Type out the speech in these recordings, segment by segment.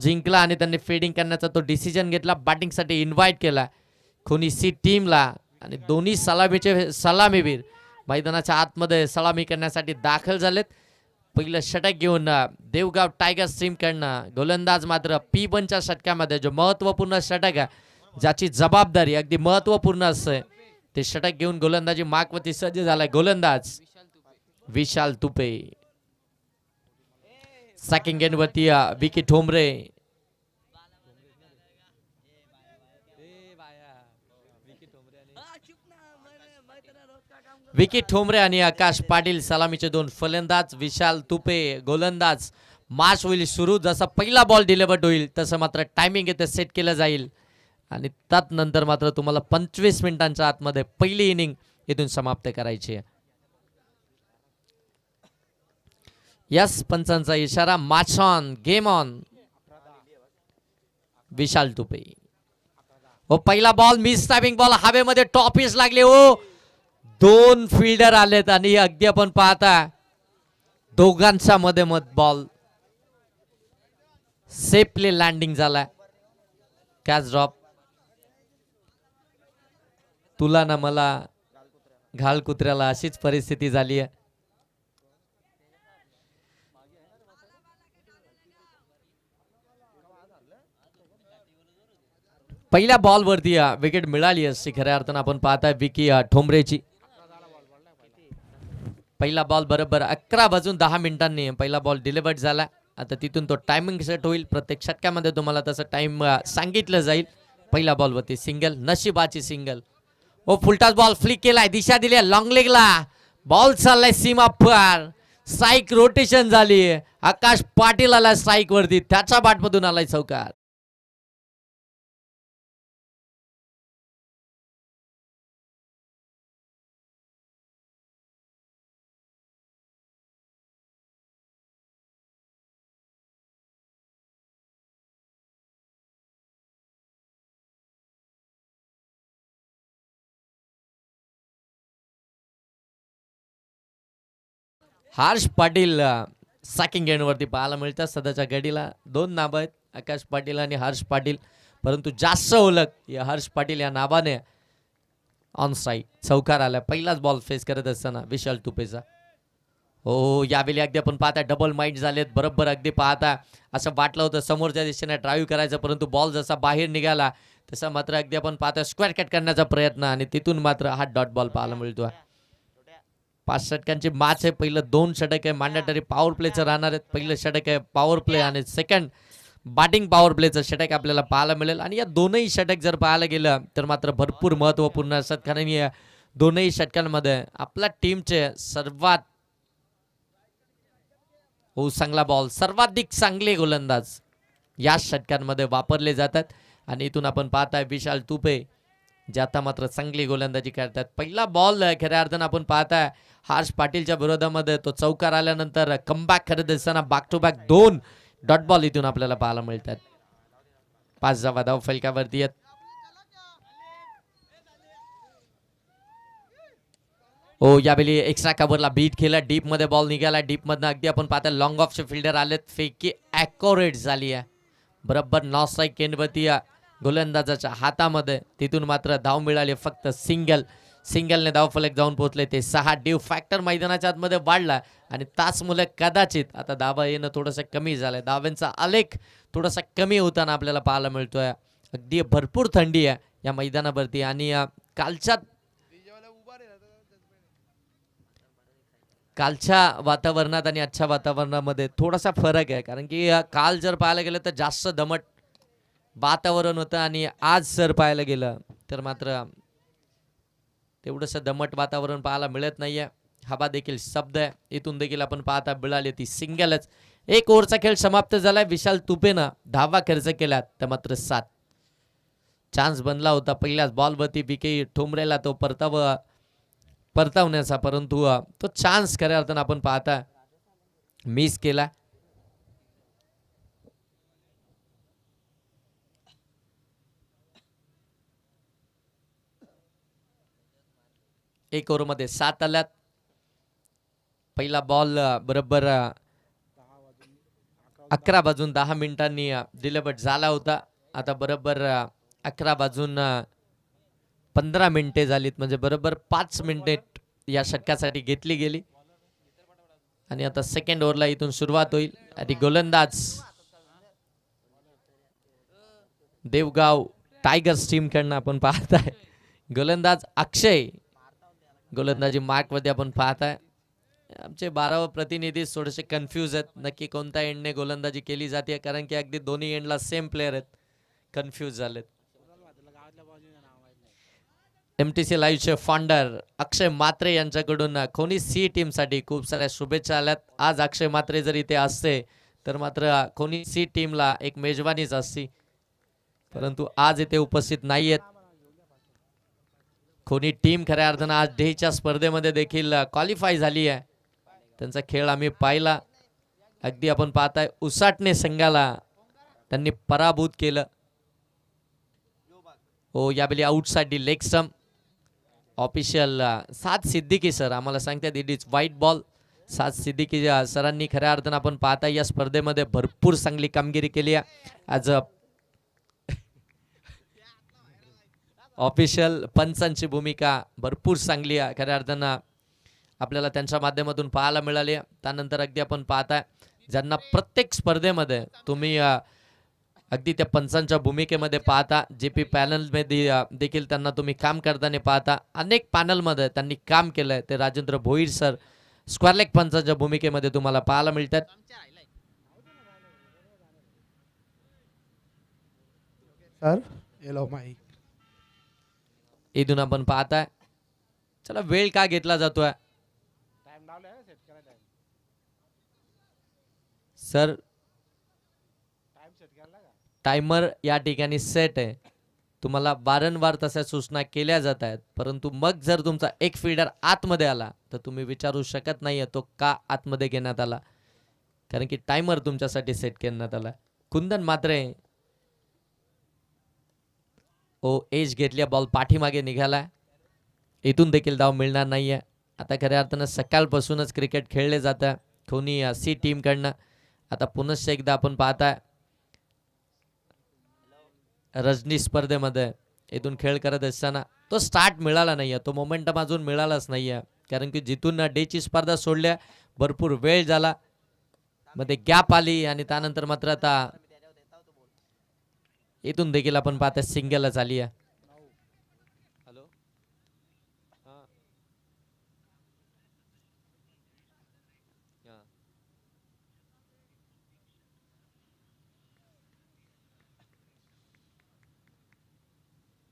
जिंकला आणि त्यांनी फिल्डिंग करण्याचा तो डिसिजन घेतला. बॅटिंगसाठी इन्व्हाइट केला खोनी सी टीमला आणि दोन्ही सलामीवीर मैदानाच्या आतमध्ये सलामी करण्यासाठी दाखल झालेत. पहिलं षटक घेऊन देवगाव टायगर्स टीमकडनं गोलंदाज मात्र P1च्या षटकामध्ये जो महत्वपूर्ण षटक आहे ज्याची जबाबदारी अगदी महत्वपूर्ण असते ते षटक घेऊन गोलंदाजी मागवती सज्ज झालाय गोलंदाज विशाल तुपे. सेकंड गेंदवरती विकी ठोंबरे. विकी ठोंबरे आणि आकाश पाटील सलामीचे दोन फलंदाज. विशाल तुपे गोलंदाज. मॅच होईल सुरू. जसा पहिला बॉल डिलिव्हर्ड होईल तसं मात्र टायमिंग इथे सेट केलं जाईल आणि त्यानंतर मात्र तुम्हाला 25 मिनिटांच्या आतमध्ये पहिली इनिंग इथून समाप्त करायची आहे. यस पंचांचा इशारा. Match on game on. Vishal Tupe. हो पहिला बॉल मिस टायमिंग बॉल हवेमध्ये टॉपीस लागले. हो दोन फिल्डर आलेत आणि अगदी आपण पाहता दोघांच्या मध्ये बॉल सेफली लँडिंग झाला. Catch drop. तुला ना मला घाल कुत्र्याला अशीच परिस्थिती झाली आहे. पहिल्या बॉलवरती विकेट मिळाली असती खऱ्या अर्थानं आपण पाहताय विकी ठोंबरेची. पहिला बॉल बरोबर 11:10 पहिला बॉल डिलिव्हर्ड झाला. आता तिथून तो टायमिंग सेट होईल. प्रत्येक षटकामध्ये तुम्हाला तसं टाइम सांगितलं जाईल. पहिल्या बॉलवरती सिंगल. नशिबाची सिंगल. ओ फुलटाच बॉल फ्लिक केलाय. दिशा दिली लॉंग लेगला. बॉल चाललाय सीमा पार. स्ट्राईक रोटेशन झाली. आकाश पाटील आला स्ट्राईक वरती. त्याच्या बॅटमधून आलाय चौकार. हर्ष पाटील सेकंड गेंडवरती पाहायला मिळतात. सध्याच्या घडीला दोन नाव आहेत आकाश पाटील आणि हर्ष पाटील परंतु जास्त ओळख या हर्ष पाटील या नावाने ऑन स्ट्राईक. चौकार आला पहिलाच बॉल फेस करत असताना विशाल तुपेचा. हो यावेळी अगदी आपण पाहता डबल माइंड झालेत. बरोबर अगदी पाहता असं वाटलं होतं समोरच्या दिशेने ड्राईव्ह करायचं परंतु बॉल जसा बाहेर निघाला तसा मात्र अगदी आपण पाहता स्क्वेअर कट करण्याचा प्रयत्न आणि तिथून मात्र हा डॉट बॉल पाहायला मिळतो. 5 षटकांची मॅच आहे. पहिलं 2 षटक आहे मॅन्डेटरी पॉवर प्लेचं राहणार आहेत. पहिलं षटक आहे पॉवर प्ले आणि सेकंड बॅटिंग पॉवर प्लेचं षटक आपल्याला पाहायला मिळेल आणि या दोनही षटक जर पाहायला गेलं तर मात्र भरपूर महत्त्वपूर्ण असतात कारण या दोनही षटकांमध्ये आपल्या टीमचे सर्वात चांगला बॉल सर्वाधिक चांगले गोलंदाज या षटकांमध्ये वापरले जातात आणि इथून आपण पाहताय विशाल तुपे जे आता मात्र चांगली गोलंदाजी करतात. पहिला बॉल खऱ्या अर्थानं आपण पाहताय हर्ष पाटीलच्या विरोधामध्ये तो चौकार आल्यानंतर कमबॅक करत असताना back to back 2 dot ball इथून आपल्याला पाहायला मिळतात. 5 धावा फलकावरती आहेत. हो यावेळी एक्स्ट्रा कव्हरला बीट केला. डीप मध्ये बॉल निघाला. डीप मधनं अगदी आपण पाहता लॉंग ऑफचे फिल्डर आलेत. फेकी ॲक्युरेट झाली आहे. बरोबर नॉ स्ट्राईक केंद्रवरती गोलंदाजाच्या हातामध्ये. तिथून मात्र धाव मिळाली फक्त सिंगल. सिंगलने धावफलक जाऊन पोहोचले ते 6. ड्यू फॅक्टर मैदानाच्या आतमध्ये वाढला आणि त्याचमुळे कदाचित आता धावा येणं थोडंसं कमी झालंय. धाव्यांचा आलेख थोडासा कमी होताना आपल्याला पाहायला मिळतोय. अगदी भरपूर थंडी आहे या मैदानावरती आणि कालच्या वातावरणात आणि आजच्या वातावरणामध्ये थोडासा फरक आहे कारण की काल जर पाहायला गेलं तर जास्त दमट वातावरण होतं आणि आज जर पाहायला गेलं तर मात्र तेवढंसं दमट वातावरण पाहायला मिळत नाहीये. हवा देखील शब्द आहे. इथून देखील आपण पाहता मिळाली ती सिंगलच. 1 ओव्हरचा खेळ समाप्त झालाय. विशाल तुपेनं धावा खर्च केला तर मात्र 7. चान्स बनला होता पहिल्याच बॉलवरती विकी ठोंबरेला तो परतावण्याचा परंतु तो चान्स खऱ्या अर्थानं आपण पाहता मिस केला. एक ओव्हरमध्ये 7 आल्यात. पहिला बॉल बरोबर 11 वाजून 10 मिनिटांनी डिलेबट झाला होता. आता बरोबर 11 वाजून 15 मिनिटे झालीत, म्हणजे बरोबर 5 मिनिटे या षटकासाठी घेतली गेली. आणि आता सेकंड ओव्हरला इथून सुरुवात होईल. आणि गोलंदाज देवगाव टायगर्स टीम कडनं आपण पाहताय गोलंदाज अक्षय गोलंदाजी मार्क मध्ये आपण पाहताय. आमचे 12 प्रतिनिधी थोडेसे कन्फ्यूज आहेत, नक्की कोणत्या एंडने गोलंदाजी केली जाते, कारण की अगदी दोन्ही एंडला सेम प्लेयर आहेत, कन्फ्यूज झालेत. MTC लाईव्हचे फाउंडर अक्षय म्हात्रे यांच्याकडून खोनी सी टीम साठी खूप साऱ्या शुभेच्छा आल्यात. आज अक्षय म्हात्रे जर इथे असते तर मात्र खोनी सी टीमला एक मेजवानीच असती, परंतु आज इथे उपस्थित नाहीयेत. खोनी टीम खऱ्या अर्थानं आज डेच्या स्पर्धेमध्ये देखील क्वालिफाय झाली आहे. त्यांचा खेळ आम्ही पाहिला. अगदी आपण पाहताय उसाटणे संघाला त्यांनी पराभूत केलं. हो, यावेळी आउटसाठी लेग स्टंप. ऑफिशियल साद सिद्दीकी सर आम्हाला सांगतात इट इज व्हाईट बॉल. साद सिद्दीकी सरांनी खऱ्या अर्थानं आपण पाहताय या स्पर्धेमध्ये भरपूर चांगली कामगिरी केली आहे. आज ऑफिशियल पंचांची भूमिका भरपूर चांगली आहे खऱ्या अर्थानं आपल्याला त्यांच्या माध्यमातून पाहायला मिळाली. त्यानंतर अगदी आपण पाहताय ज्यांना प्रत्येक स्पर्धेमध्ये तुम्ही अगदी त्या पंचांच्या भूमिकेमध्ये पाहता. JP पॅनलमध्ये देखील त्यांना तुम्ही काम करताना पाहता. अनेक पॅनलमध्ये त्यांनी काम केलंय. ते Rajendra Bhoir sir square leg पंचांच्या भूमिकेमध्ये तुम्हाला पाहायला मिळतात. सर येलो माईक इथून आपण पाहताय. चला, वेळ का घेतला जातोय सर? टाइमर या ठिकाणी सेट आहे. तुम्हाला वारंवार तशा सूचना केल्या जात आहेत, परंतु मग जर तुमचा एक फील्डर आतमध्ये आला तर तुम्ही विचारू शकत नाहीये तो का आतमध्ये घेण्यात आला, कारण की टाइमर तुमच्यासाठी सेट करण्यात आला. कुंदन मात्रे ओ एज घेतल्या, बॉल पाठीमागे निघाला. इथून देखील धाव मिळणार नाहीये. आता खऱ्या अर्थानं सकाळपासूनच क्रिकेट खेळले जातं खोनी सी टीम कडनं. आता पुनश्च एकदा आपण पाहताय रजनी स्पर्धेमध्ये इथून खेळ करत असताना तो स्टार्ट मिळाला नाहीये, तो मोमेंटम अजून मिळालाच नाहीये, कारण की जिथून डेची स्पर्धा सोडल्या भरपूर वेळ झाला, मध्ये गॅप आली आणि त्यानंतर मात्र आता इथून देखील आपण पाहता सिंगलच आली आहे. हॅलो,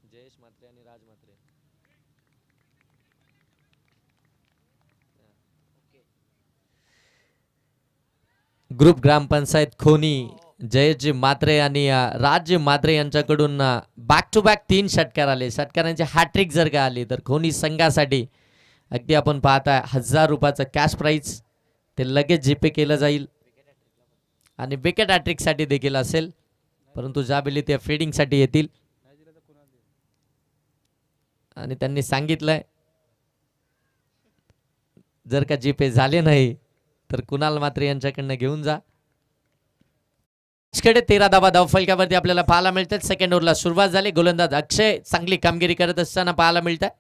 जयेश म्हात्रे आणि राज म्हात्रे. ग्रुप ग्रामपंचायत खोनी जयेशजी म्हात्रे आणि राजजी म्हात्रे यांच्याकडून बॅक टू बॅक 3 षटकार आले. षटकारांची हॅट्रिक जर का आली तर खोनी संघासाठी अगदी आपण पाहताय 1000 रुपयाचं कॅश प्राइज ते लगेच जीपे केलं जाईल. आणि विकेट हॅट्रिक साठी देखील असेल, परंतु ज्यावेळी ते फिल्डिंगसाठी येतील आणि त्यांनी सांगितलंय जर का जीपे झाले नाही तर कुणाल म्हात्रे यांच्याकडनं घेऊन जा. कडे 13 धावा धाव फलकावरती आपल्याला पाहायला मिळतात. सेकंड ओव्हरला सुरुवात झाली. गोलंदाज अक्षय चांगली कामगिरी करत असताना पाहायला मिळतात.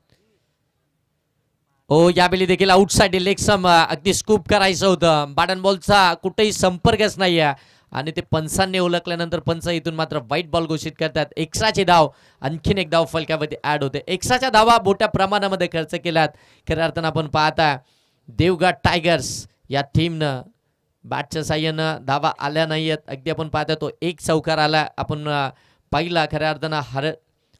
हो, यावेळी देखील आउटसाइड लेग स्टंप अगदी स्कूप करायचं होतं. बॅटन बॉलचा कुठेही संपर्कच नाहीये आणि ते पंचांनी ओळखल्यानंतर पंच इथून मात्र व्हाईट बॉल घोषित करतात. एक्स्ट्राची धाव आणखीन एक धाव फलकावरती ऍड होते. एक्स्ट्राच्या धावा मोठ्या प्रमाणामध्ये खर्च केल्यात. खऱ्या अर्थानं आपण पाहता देवगड टायगर्स या टीमनं बॅटच्या साह्यानं धावा आल्या नाहीयेत. अगदी आपण पाहता तो एक चौकार आला आपण पाहिला खऱ्या अर्थानं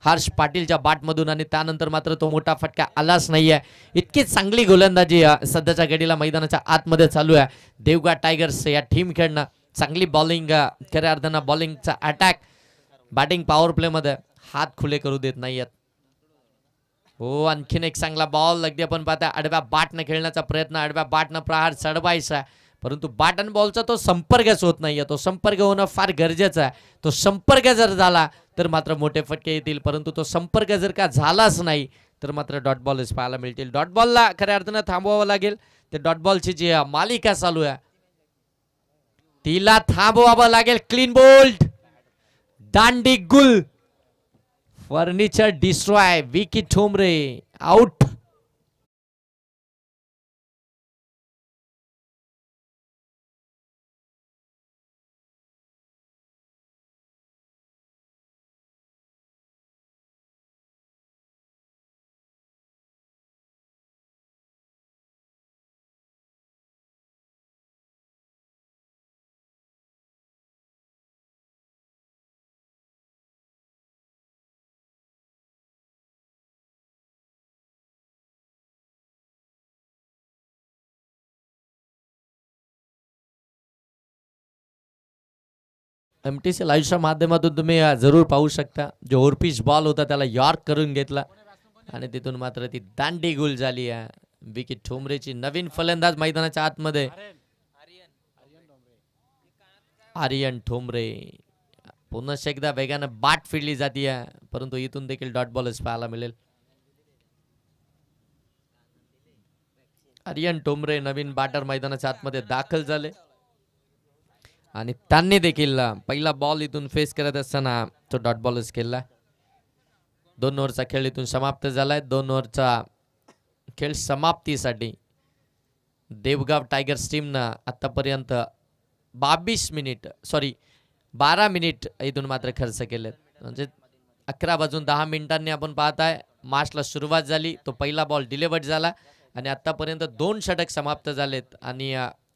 हर्ष पाटीलच्या बॅटमधून, आणि त्यानंतर मात्र तो मोठा फटका आलाच नाहीये. इतकी चांगली गोलंदाजी सध्याच्या घडीला मैदानाच्या आतमध्ये चालू आहे देवगड टायगर्स या टीम खेळणं. चांगली बॉलिंग खऱ्या अर्थानं बॉलिंगचा अटॅक बॅटिंग पॉवर प्ले मध्ये हात खुले करू देत नाहीयेत. हो, आणखीन एक चांगला बॉल अगदी आपण पाहता आडव्या बॅटनं खेळण्याचा प्रयत्न, आडव्या बॅटनं प्रहार चढवायचा, परंतु बॅट आणि बॉलचा तो संपर्कच होत नाहीये. तो संपर्क होणं फार गरजेचं आहे. तो संपर्क जर झाला तर मात्र मोठे फटके येतील, परंतु तो संपर्क जर का झालाच नाही तर मात्र डॉट बॉलच पाहायला मिळतील. डॉट बॉलला खऱ्या अर्थानं थांबवावं लागेल. ते डॉट बॉलची जी मालिका चालू आहे तिला थांबवावं लागेल. क्लीन बोल्ड, दांडी गुल, furniture destroy. Vicky Thombare out. MTC लाईव्हच्या माध्यमातून तुम्ही जरूर पाहू शकता. जो ओरपिच बॉल होता त्याला यॉर्क करून घेतला आणि तिथून मात्र ती दांडी गुल झाली आहे. विकी ठोंबरेची नवीन फलंदाज मैदानाच्या आतमध्ये आर्यन ठोंबरे. पुन्हा एकदा वेगानं बाट फिरली जाते, परंतु इथून देखील डॉट बॉलच पाहायला मिळेल. आर्यन ठोंबरे नवीन बॅटर मैदानाच्या आतमध्ये दाखल झाले आणि त्यांनी देखील पहिला बॉल इथून फेस करत असताना तो डॉट बॉलच केला. 2 ओव्हरचा खेळ इथून समाप्त झालाय. 2 ओव्हरचा खेळ समाप्तीसाठी देवगाव टायगर्स टीमनं आतापर्यंत 12 मिनिट इथून मात्र खर्च केलेत. म्हणजे 11 वाजून 10 मिनिटांनी आपण पाहताय मॅचला सुरुवात झाली. तो पहिला बॉल डिलिव्हर्ड झाला आणि आतापर्यंत 2 षटक समाप्त झालेत आणि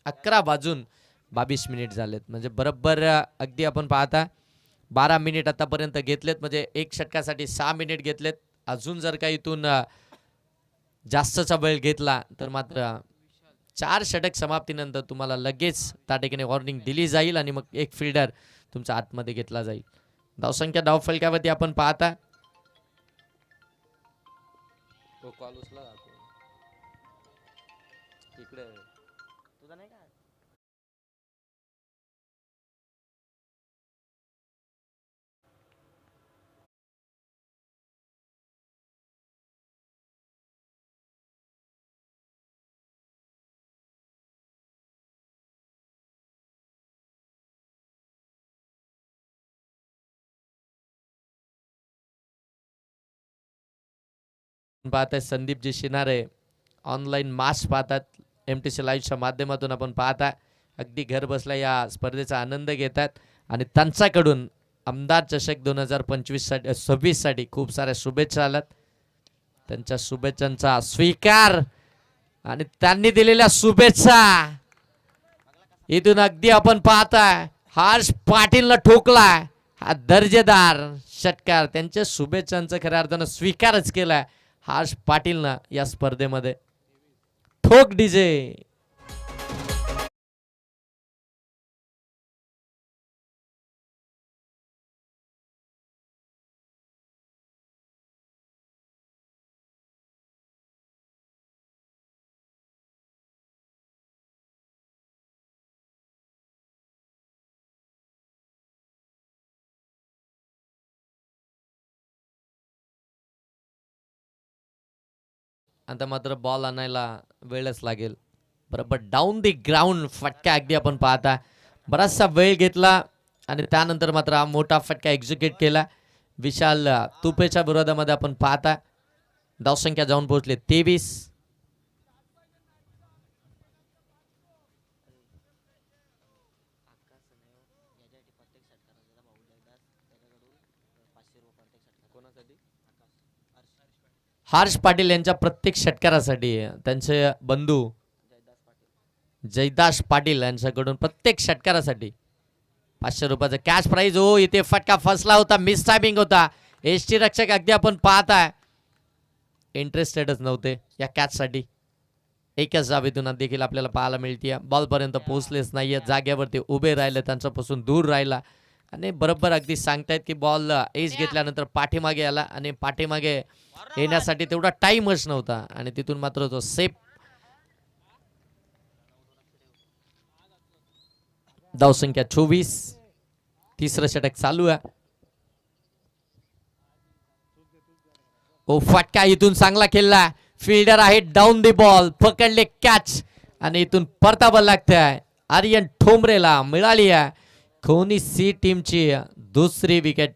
11 वाजून 22 मिनिट झालेत. म्हणजे बरोबर अगदी आपण पाहता 12 मिनिट आतापर्यंत घेतलेत. म्हणजे 1 षटकासाठी 6 मिनिट घेतलेत. अजून जर का इथून जास्तचा वेळ घेतला तर मात्र 4 षटक समाप्तीनंतर तुम्हाला लगेच त्या ठिकाणी वॉर्निंग दिली जाईल आणि मग एक फिल्डर तुमच्या आतमध्ये घेतला जाईल. धावसंख्या धावफलकावरती आपण पाहता पाहताय संदीपजी शिनारे ऑनलाईन मॅच पाहतात. एमटीसी लाईव्हच्या माध्यमातून आपण पाहता अगदी घर बसल्या या स्पर्धेचा आनंद घेतात आणि त्यांच्याकडून आमदार चषक 2025-26 साठी खूप साऱ्या शुभेच्छा आल्यात. त्यांच्या शुभेच्छांचा स्वीकार आणि त्यांनी दिलेल्या शुभेच्छा इथून अगदी आपण पाहताय हर्ष पाटीलनं ठोकलाय हा दर्जेदार षटकार. त्यांच्या शुभेच्छांचा खऱ्या अर्थानं स्वीकारच केलाय हर्ष पाटीलनं या स्पर्धेमध्ये. ठोक डीजे. आता मात्र बॉल आणायला वेळच लागेल. बरोबर डाऊन दी ग्राउंड फटका अगदी आपण पाहता बराचसा वेळ घेतला आणि त्यानंतर मात्र हा मोठा फटका एक्झिक्यूट केला. विशाल तुपेच्या विरोधामध्ये आपण पाहता धावसंख्या जाऊन पोहोचले 23. हर्ष पाटील यांच्या प्रत्येक षटकारासाठी त्यांचे बंधू जयदास पाटील यांच्याकडून प्रत्येक षटकारासाठी 500 रुपयाचा कॅश प्राइज. हो इथे फटका फसला होता, मिस टायमिंग होता. एसटी रक्षक अगदी आपण पाहताय इंटरेस्टेडच नव्हते या कॅचसाठी. एकच जावेतून देखील आपल्याला पाहायला मिळते बॉल पर्यंत पोहोचलेच नाहीये. जागेवरती उभे राहिले, त्यांच्यापासून दूर राहिला आणि बरोबर अगदी सांगतायत की बॉल एज घेतल्यानंतर पाठीमागे आला आणि पाठीमागे येण्यासाठी तेवढा टाइमच नव्हता आणि तिथून मात्र तो सेफ. धावसंख्या 24. तिसरं षटक चालू आहे. ओ फटका इथून चांगला खेळला. फिल्डर आहे डाऊन दी बॉल, पकडले कॅच आणि इथून परतावा लागते. आर्यन ठोंबरेला मिळाली आहे कोणी सी टीमची दुसरी विकेट.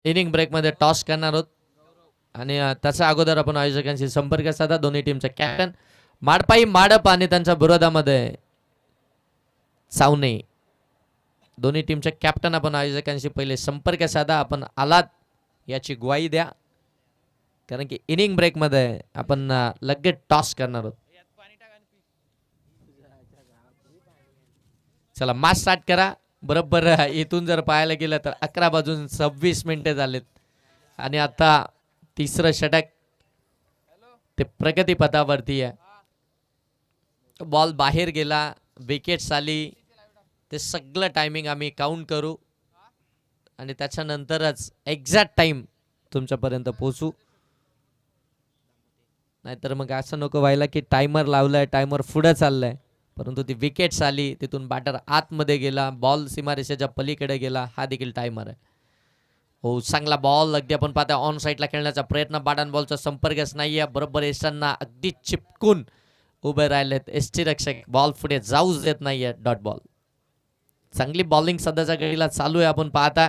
इनिंग ब्रेक मध्ये टॉस करणार आहोत आणि त्याच्या अगोदर आपण आयोजकांशी संपर्क साधा. दोन्ही टीमचे कॅप्टन माडपाई माडप आणि त्यांच्या विरोधामध्ये सावने. दोन्ही टीमचे कॅप्टन आपण आयोजकांशी पहिले संपर्क साधा. आपण आलात याची ग्वाही द्या कारण की इनिंग ब्रेक मध्ये आपण लगेच टॉस करणार आहोत. चला मॅच स्टार्ट करा. बरोबर इथून जर पाहायला गेलं तर 11 वाजून 26 मिनिटे झालेत आणि आता तिसरं षटक ते प्रगती पथावरती आहे. बॉल बाहेर गेला, विकेट्स आली, ते सगळं टायमिंग आम्ही काउंट करू आणि त्याच्यानंतरच एक्झॅक्ट टाइम तुमच्यापर्यंत पोहोचू. नाहीतर मग असं नको व्हायला की टायमर लावलाय, टायमर पुढे चाललाय परंतु ती विकेट्स आली, तिथून बॅटर आतमध्ये गेला, बॉल सीमारेषेच्या पलीकडे गेला, हा देखील टायमर आहे. हो चांगला बॉल अगदी आपण पाहता ऑन साईडला खेळण्याचा प्रयत्न. बॅट बॉलचा संपर्कच नाहीये. बरोबर यशांना अगदी चिपकून उभे राहिलेत एसटी रक्षक. बॉल पुढे जाऊच देत नाहीये. Dot ball. चांगली बॉलिंग सध्याच्या घडीला चालू आहे. आपण पाहता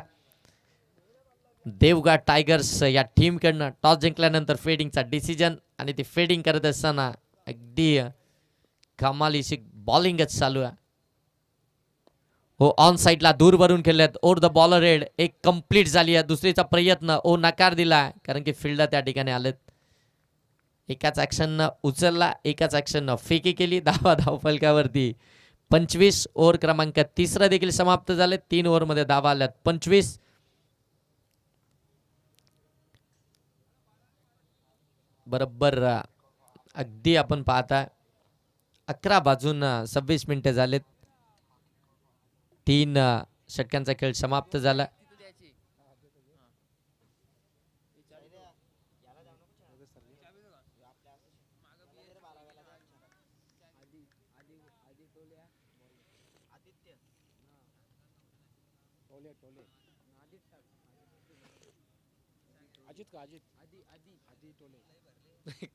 देवगड टायगर्स या टीमकडनं टॉस जिंकल्यानंतर फिल्डिंगचा डिसिजन आणि ती फिल्डिंग करत असताना अगदी कमालीची बॉलिंगच चालू आहे. हो ऑन साईडला दूर वरून खेळलेत. ओर द बॉलर हेड एक कंप्लीट झाली आहे. दुसरीचा प्रयत्न ओ नकार दिला कारण की फिल्डर त्या ठिकाणी आलेत. एकाच ऍक्शननं उचलला, एकाच ऍक्शननं फेकी केली. धाव फलकावरती 25. ओव्हर क्रमांक तिसरा देखील समाप्त झाले. 3 ओव्हरमध्ये धावा आल्यात 25. बरोबर अगदी आपण पाहता 11 वाजून 26 मिनिटे झालेत. 3 षटकांचा खेळ समाप्त झाला.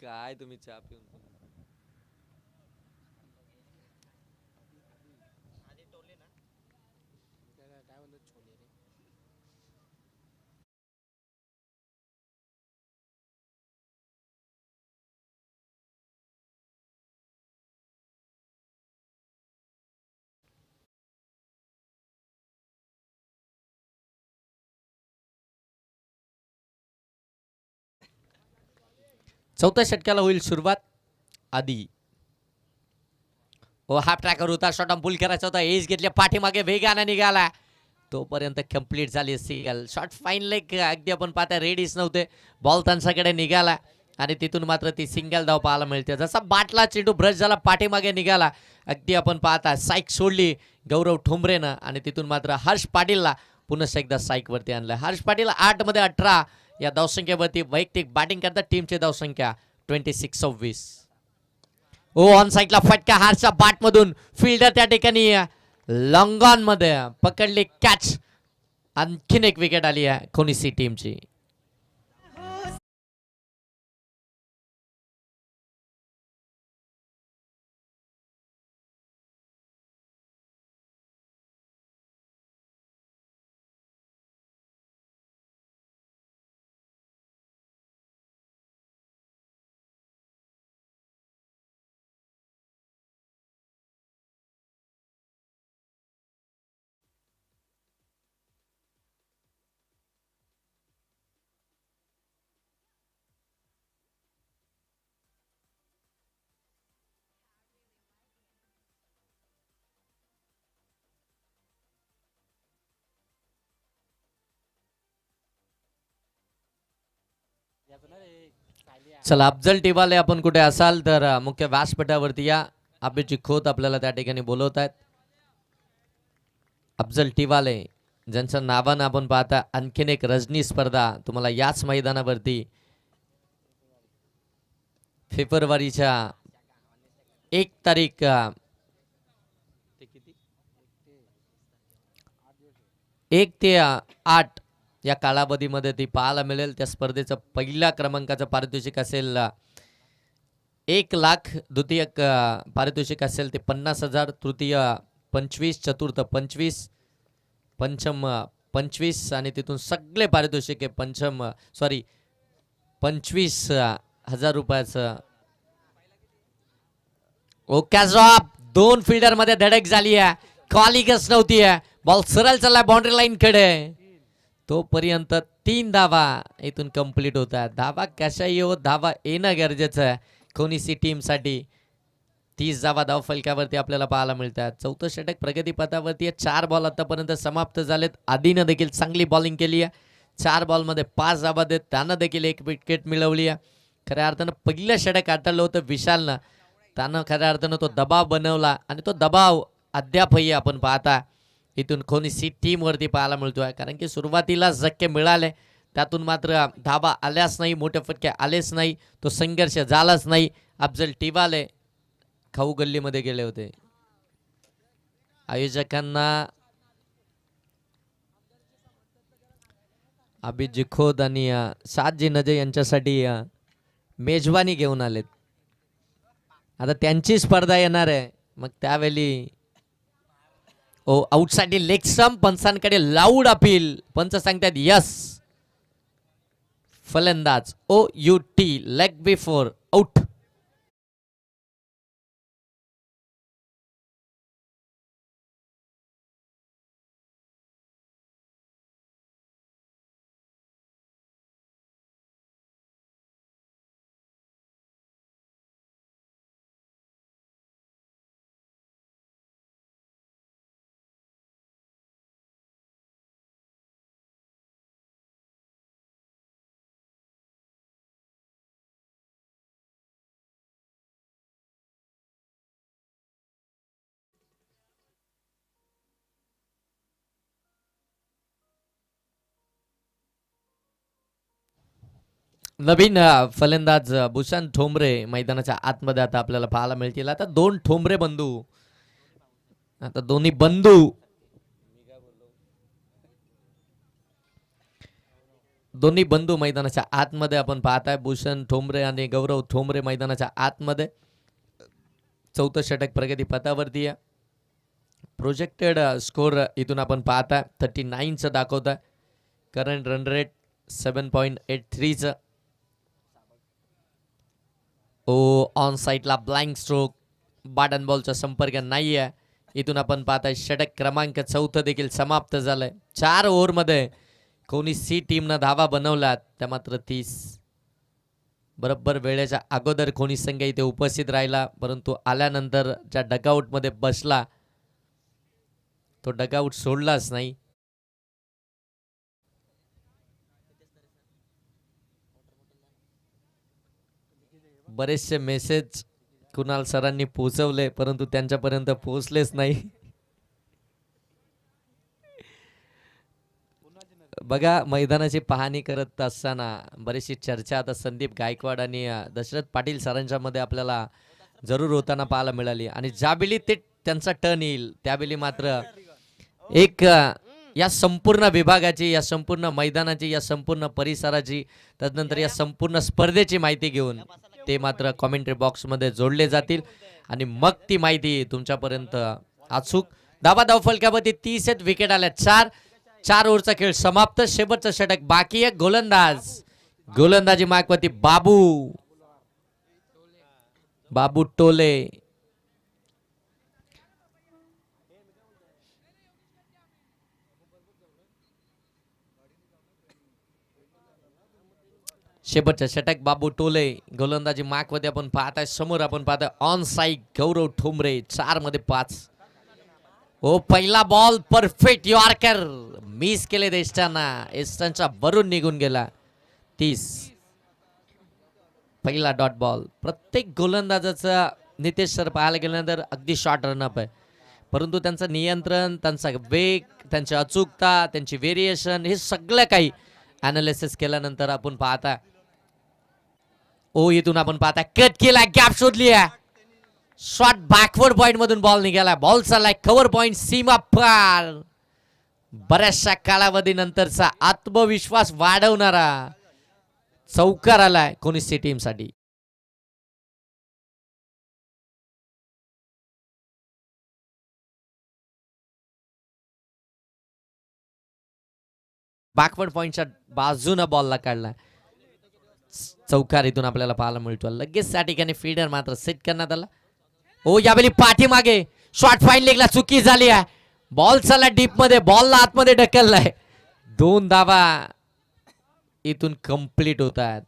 काय तुम्ही चहा पिऊन चौथ्या षटकाला होईल सुरुवात. आधी हो हाफ ट्रॅकर होता. शॉट ऑन पुल करायचा होता. एज घेतल्या पाठीमागे वेगाने निघाला. तोपर्यंत कंप्लीट झाली सिंगल. शॉट फाईन लेग अगदी आपण पाहता रेडीच नव्हते. बॉल त्यांच्याकडे निघाला आणि तिथून मात्र ती सिंगल धाव पाहायला मिळते. जसा बाटला चेंडू ब्रश झाला पाठीमागे निघाला. अगदी आपण पाहता साईक सोडली गौरव ठोंबरेनं आणि तिथून मात्र हर्ष पाटीलला पुन्हा एकदा साईक वरती आणलं. हर्ष पाटील 8 मध्ये 18 या धावसंख्येवरती वैयक्तिक बॅटिंग करतात. टीमची धावसंख्या 26-26. ओ ऑन साईडला फटका हारच्या बॅट मधून. फिल्डर त्या ठिकाणी लॉंग ऑन मध्ये पकडली कॅच. आणखीन एक विकेट आली आहे कोनिसी टीमची. चला अफजल टिवाले आपण कुठे असाल तर मुख्य व्यासपीठावरती या. अभिजित खोत आपल्याला त्या ठिकाणी बोलवत आहेत. अफजल टिवाले ज्यांचं नावानं आपण पाहता आणखीन एक रजनी स्पर्धा तुम्हाला याच मैदानावरती फेब्रुवारीच्या 1 तारीख 1 ते 8 या कालावधीमध्ये ती पाहायला मिळेल. त्या स्पर्धेचं पहिल्या क्रमांकाचं पारितोषिक असेल 1,00,000, द्वितीय पारितोषिक असेल ते 50,000, तृतीय 25, चतुर्थ 25, पंचम 25 आणि तिथून सगळे पारितोषिक आहे 25,000 रुपयाचं. ओकॅझॉप 2 फिल्डर मध्ये धडक झाली आहे, कॉलिगच नव्हती आहे. बॉल सरळ चाललाय बाउंड्री लाईन कडे, तोपर्यंत 3 धावा इथून कंप्लीट होतात. धावा कशा येऊ, धावा येणं गरजेचं आहे कोणीसी टीम साठी. 30 धावा धाव फलकावरती आपल्याला पाहायला मिळतात. चौथं षटक प्रगतीपथावरती 4 बॉल आतापर्यंत समाप्त झालेत. आधीनं देखील चांगली बॉलिंग केली आहे, 4 बॉलमध्ये 5 धावा देत त्यानं देखील 1 विकेट मिळवली आहे. खऱ्या अर्थानं पहिलं षटक आटलं होतं विशालनं, त्यानं खऱ्या अर्थानं तो दबाव बनवला आणि तो दबाव अद्यापही आपण पाहता इथून कोणीसी टीमवरती पाहायला मिळतोय. कारण की सुरुवातीला धक्के मिळाले, त्यातून मात्र धावा आल्याच नाही, मोठे फटके आलेच नाही, तो संघर्ष झालाच नाही. अफजल टिवाले खाऊ गल्लीमध्ये गेले होते. आयोजकांना अभिजित खोत आणि सादजी नजे यांच्यासाठी मेजवानी घेऊन आलेत. आता त्यांची स्पर्धा येणार आहे, मग त्यावेळी आउटसाठी लेग स्टंप, पंचांकडे लाऊड अपील. पंच सांगतात यस. फलंदाज OUT लेग बिफोर आउट. नवीन फलंदाज भूषण ठोंबरे मैदानाच्या आतमध्ये आता आपल्याला पाहायला मिळतील. आता 2 ठोंबरे बंधू, आता दोन्ही बंधू मैदानाच्या आतमध्ये आपण पाहताय. भूषण ठोंबरे आणि गौरव ठोंबरे मैदानाच्या आतमध्ये. चौथं षटक प्रगती पथावरती आहे. प्रोजेक्टेड स्कोर इथून आपण पाहताय 39चं दाखवत आहे. करंट रन रेट 7.83चं. ऑन साईडला ब्लँक स्ट्रोक, बॅट बॉलचा संपर्क नाही आहे. इथून आपण पाहताय षटक क्रमांक 4 देखील समाप्त झालंय. 4 ओव्हरमध्ये कोणीसी टीमनं धावा बनवल्यात, त्या मात्र 30. बरोबर वेळेच्या अगोदर कोणी संघ इथे उपस्थित राहिला, परंतु आल्यानंतर ज्या डगआउटमध्ये बसला तो डगआउट सोडलाच नाही. बरेचसे मेसेज कुणाल सरांनी पोहोचवले, परंतु त्यांच्यापर्यंत पोहोचलेच नाही. बघा, मैदानाची पाहणी करत असताना बरीचशी चर्चा आता संदीप गायकवाड आणि दशरथ पाटील सरांच्या मध्ये आपल्याला जरूर होताना पाहायला मिळाली. आणि ज्यावेळी ते त्यांचा टर्न येईल त्यावेळी मात्र एक या संपूर्ण विभागाची, या संपूर्ण मैदानाची, या संपूर्ण परिसराची, तदनंतर या संपूर्ण स्पर्धेची माहिती घेऊन ते मात्र कॉमेंट्री बॉक्समध्ये जोडले जातील आणि मग ती माहिती तुमच्यापर्यंत अचूक. धावा धाव फलकावरती 30 विकेट आल्या. 4 ओव्हरचा खेळ समाप्त. शेवटचं षटक बाकी आहे. गोलंदाजी मार्कवरती बाबू टोले. शेवटचं षटक बाबू टोले. गोलंदाजी मार्कवरती आपण पाहताय. समोर आपण पाहताय ऑन साईड गौरव ठोंबरे. 4 मध्ये 5. पहिला बॉल परफेक्ट यॉर्कर मिस केले एस्टनच्या वरून निघून गेला. 30. पहिला डॉट बॉल. प्रत्येक गोलंदाजाचा नितेश सर पाहायला गेल्यानंतर अगदी शॉर्ट रनअप आहे, परंतु त्यांचं नियंत्रण, त्यांचा वेग, त्यांची अचूकता, त्यांची व्हेरिएशन हे सगळं काही अनालिसिस केल्यानंतर आपण पाहता इथून आपण पाहता कट केला, गॅप शोधली आहे, शॉट बॅकवर्ड पॉइंट मधून बॉल निघाला, बॉल चाललाय कव्हर पॉइंट सीमा पार. बऱ्याचशा कालावधीनंतरचा आत्मविश्वास वाढवणारा चौकार आलाय कोणीसी टीम साठी. बॅकवर्ड पॉइंटच्या बाजूनं बॉलला काढला, चौकार इथून आपल्याला पाहायला मिळतो. लगेच त्या ठिकाणी फीडर मात्र सेट करण्यात आला. यावेळी पाठीमागे शॉट फाईन लेगला चुकी झाली आहे, बॉल चालला डीप मध्ये, बॉलला आतमध्ये ढकललाय. 2 धावा इथून कंप्लीट होत आहेत.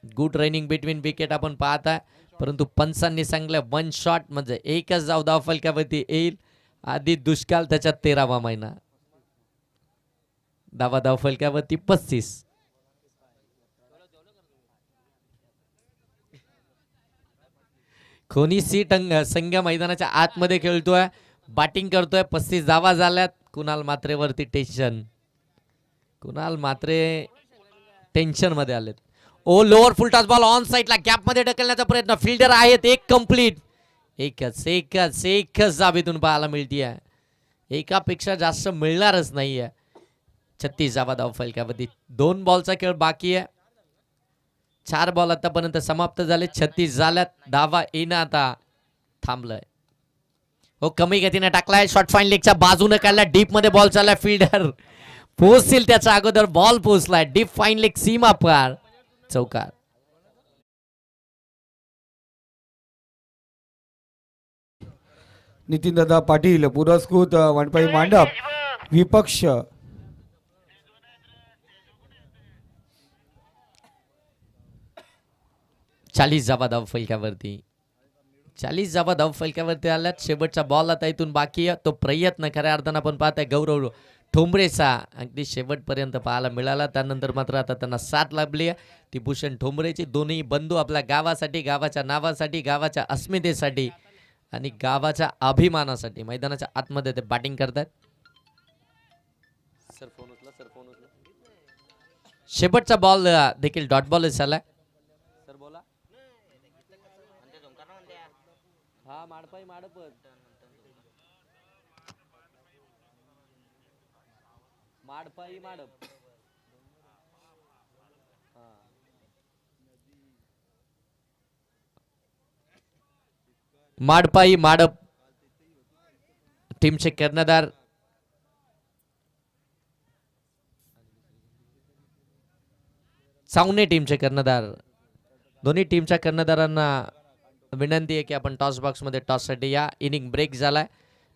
गुड रनिंग बिटवीन विकेट आपण पाहताय, परंतु पंचांनी सांगलं 1 शॉट म्हणजे एकच धाव फलकावरती येईल. आधी दुष्काळ त्याच्यात 13वा महिना. धाव फलकावरती 35. कोणीसी संघ मैदानाच्या आतमध्ये खेळतोय, बॅटिंग करतोय. 35 धावा झाल्यात. कुणाल मात्रेवरती टेन्शन, कुणाल मात्रे टेन्शन मध्ये आलेत. Lower full toss ball on साईडला गॅप मध्ये ढकलण्याचा प्रयत्न, फिल्डर आहेत एक कंप्लीट. एकच जाबीतून पाहायला मिळतीये, एकापेक्षा जास्त मिळणारच नाहीये. 36 धाव फलकावरती. 2 बॉलचा खेळ बाकी आहे. 4 बॉल आतापर्यंत समाप्त झाले, 36 झाल्यात. धावा येणं आता थांबलंय. कमी गतीने टाकलाय, शॉर्ट फाईन लेगच्या बाजूने काढला, डीप मध्ये बॉल चाललाय, फिल्डर पोहोचतील त्याच्या अगोदर बॉल पोहोचलाय, डीप फाईन लेग सीमा पार, चौकार. नितीन दादा पाटील पुरस्कृत वनपाई मांडप विपक्ष. चाळीस धाव फलकावरती. 40 धाव फलकावरती आल्यात. शेवटचा बॉल आता इथून बाकी आहे. तो प्रयत्न खऱ्या अर्थानं आपण पाहताय गौरव ठोंबरेचा अगदी शेवटपर्यंत पाहायला मिळाला. त्यानंतर मात्र आता त्यांना साथ लाभली आहे ती भूषण ठोंबरेची. दोन्ही बंधू आपल्या गावासाठी, गावाच्या नावासाठी, गावाच्या अस्मितेसाठी आणि गावाच्या अभिमानासाठी मैदानाच्या आतमध्ये ते बॅटिंग करतात. शेवटचा बॉल देखील डॉट बॉल झालाय. सर बोला. हा माडपाई माडप माडपाई माडप माडपाई माडप टीमचे कर्णधार सावने टीमचे कर्णधार. दोन्ही टीमच्या कर्णधारांना विनंती आहे की आपण टॉस बॉक्स मध्ये टॉस साठी या. इनिंग ब्रेक झालाय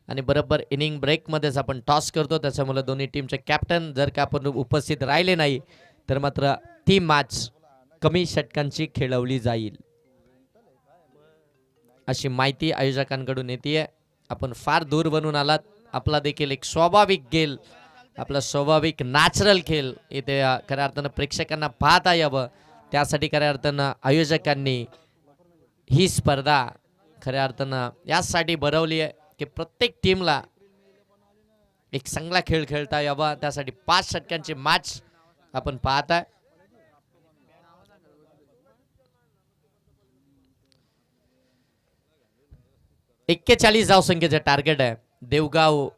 आणि बरोबर इनिंग ब्रेक मध्येच आपण टॉस करतो. त्याच्यामुळे दोन्ही टीमचे कॅप्टन जर का आपण उपस्थित राहिले नाही तर मात्र ती मॅच कमी षटकांची खेळवली जाईल अशी माहिती आयोजकांकडून येते. आपण फार दूर बनून आलात. आपला देखील एक स्वाभाविक गेल, आपला स्वाभाविक नॅचरल खेळ इथे खऱ्या अर्थानं प्रेक्षकांना पाहता यावं त्यासाठी खऱ्या अर्थानं आयोजकांनी ही स्पर्धा खऱ्या अर्थानं यासाठी भरवली आहे की प्रत्येक टीमला एक चांगला खेळ खेळता यावा. त्यासाठी 5 षटकांची मॅच आपण पाहताय. एक्केचाळीस धाव संख्येचे टार्गेट आहे देवगाव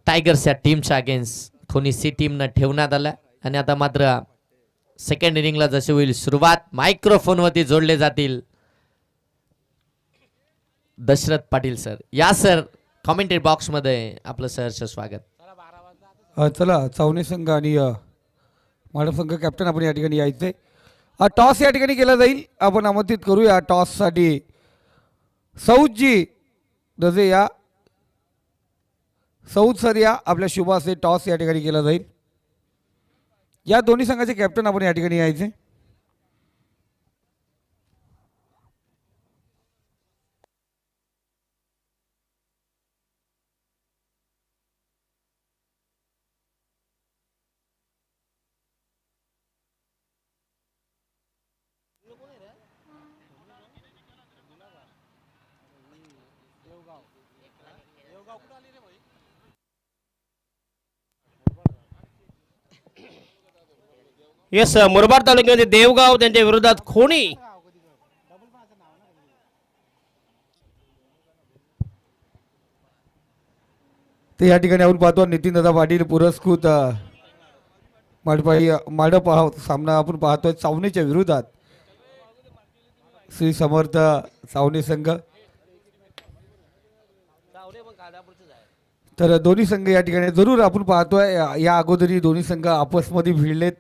टायगर्स या टीमच्या अगेन्स्ट कोणीसी टीमनं ठेवण्यात आलं. आणि आता मात्र सेकंड इनिंगला जशी होईल सुरुवात, मायक्रोफोन वरती जोडले जातील दशरथ पाटील सर. या सर कॉमेंटरी बॉक्स मध्ये आपलं सहर्ष स्वागत. चला चावणे संघ आणि माडप संघ कॅप्टन आपण या ठिकाणी यायचंय. टॉस या ठिकाणी केला जाईल. आपण आमंत्रित करूया टॉससाठी सौदजी दजे या. सौद सर या आपल्या शुभासे टॉस या ठिकाणी केला जाईल. या दोन्ही संघाचे कॅप्टन आपण या ठिकाणी यायचे. येस मुरबाड तालुक्यामध्ये देवगाव त्यांच्या विरोधात खोणी. तर या ठिकाणी आपण पाहतो नितीन दादा पाटील पुरस्कृत माडप हा सामना आपण पाहतोय चावणीच्या विरोधात श्री समर्थ चावणे संघ. तर दोन्ही संघ या ठिकाणी जरूर आपण पाहतोय या अगोदरही दोन्ही संघ आपसमध्ये भिडलेत.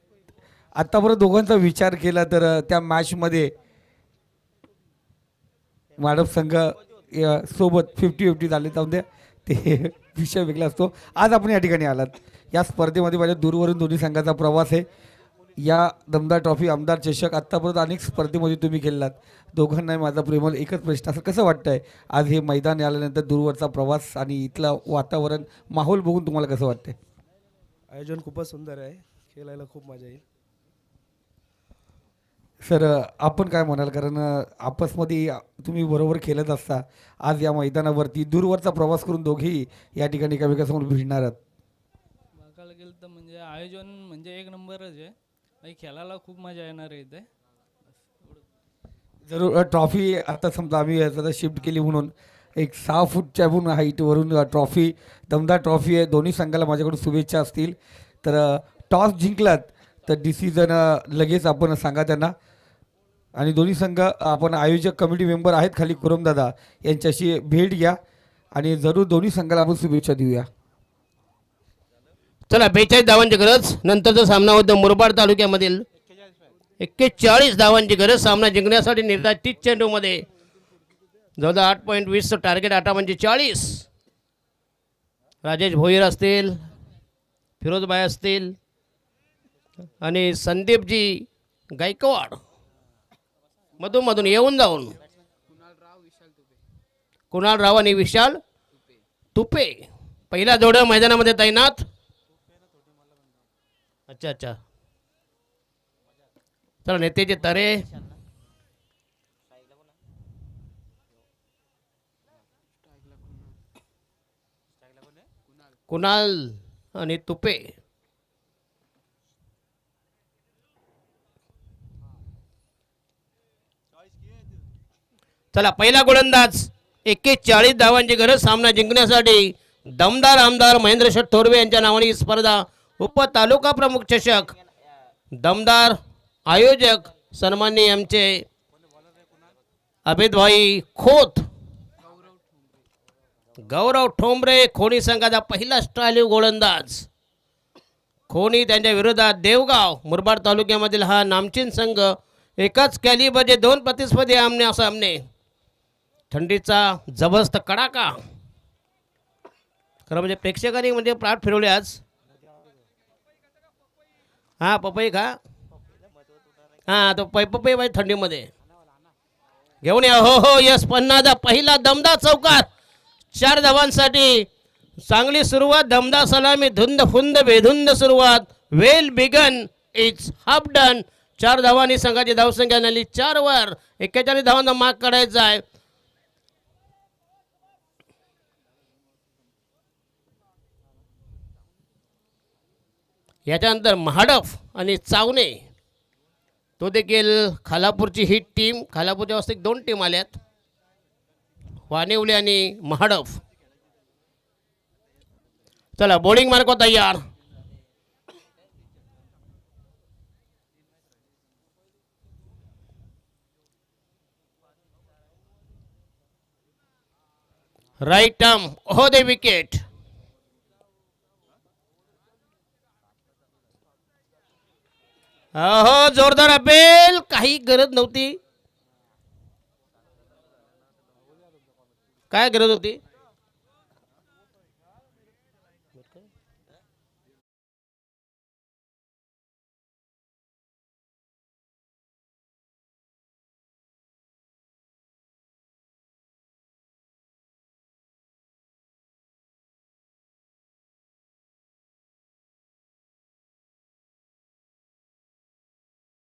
आतापर्यंत दोघांचा विचार केला तर त्या मॅचमध्ये माडप संघ सोबत 50-50 झाले जाऊन द्या, ते विषय वेगळा असतो. आज आपण या ठिकाणी आलात या स्पर्धेमध्ये माझ्या दूरवरून दोन्ही संघाचा प्रवास आहे. या दमदार ट्रॉफी आमदार चषक आत्तापर्यंत अनेक स्पर्धेमध्ये तुम्ही खेळलात. दोघांनाही माझा प्रेमळ एकच प्रश्न, असं कसं वाटतंय आज हे मैदान आल्यानंतर दूरवरचा प्रवास आणि इथलं वातावरण माहोल बघून तुम्हाला कसं वाटतंय? आयोजन खूपच सुंदर आहे, खेळायला खूप मजा येईल. सर आपण काय म्हणाल, कारण आपसमध्ये तुम्ही बरोबर खेळत असता, आज या मैदानावरती दूरवरचा प्रवास करून दोघेही या ठिकाणी एकामेकासमोर भिडणार आहात. बघायला गेलं तर म्हणजे आयोजन म्हणजे एक नंबरच आहे आणि खेळायला खूप मजा येणार आहे इथे. जरूर ट्रॉफी आता समजा आम्ही आता शिफ्ट केली म्हणून एक 6 फूटच्या पण हाईटवरून ट्रॉफी, दमदार ट्रॉफी आहे. दोन्ही संघाला माझ्याकडून शुभेच्छा असतील. तर टॉस जिंकलात तर डिसिजन लगेच आपण सांगा त्यांना. आणि दोन्ही संघ आपण आयोजक कमिटी मेंबर आहेत खाली कुरमदादा यांच्याशी भेट घ्या आणि जरूर दोन्ही संघाला आपण शुभेच्छा देऊया. चला 42 धावांची गरज. नंतरचा सामना होता मुरबाड तालुक्यामधील 41 धावांची गरज सामना जिंकण्यासाठी. निर्धारित 30 चेंडूमध्ये जवळजवळ 8.20 टार्गेट. 8 राजेश भोईर असतील, फिरोजबाई असतील आणि संदीपजी गायकवाड मधून येऊन जाऊन कुणाल राव आणि विशाल तुपे पहिल्या जोड्या मैदानामध्ये तैनात. अच्छा चला नेतेचे तरे. कुणाल आणि तुपे. चला पहिला गोलंदाज. 41 धावांची गरज सामना जिंकण्यासाठी. दमदार आमदार महेंद्र शेठ थोरवे यांच्या नावाने ही स्पर्धा उप तालुका प्रमुख चषक. दमदार आयोजक सन्माननीय आमचे अभिदभाई खोत, गौरव ठोंबरे. खोणी संघाचा पहिला स्टायलिव गोलंदाज. खोणी त्यांच्या विरोधात देवगाव. मुरबाड तालुक्यामधील हा नामचीन संघ. एकाच कॅलिबरचे 2 प्रतिस्पर्धी आमने. थंडीचा जबरदस्त कडाका. खरं म्हणजे प्रेक्षकांनी म्हणजे प्राट फिरवले आज. हा पपई खा. हा तो पपई पाहिजे थंडीमध्ये घेऊन या. हो यस पन्नादा पहिला दमदार चौकार. 4 धावांसाठी चांगली सुरुवात. दमदार सलामी. धुंद फुंद बेधुंद सुरुवात. Well begun it's half done. 4 धावांनी संघाची धावसंख्या झाली 4 वर. 41 धावांचा मार्क काढायचा आहे. याच्यानंतर महाडफ आणि चावणे तो देखील खालापूरची ही टीम. खालापूरच्या वास्तविक 2 टीम आल्यात, वानिवली आणि महाडफ. चला बॉलिंग मार्क तयार. राईट आर्म हो दे विकेट. हो जोरदार अपेल. काही गरज नव्हती. काय गरज होती?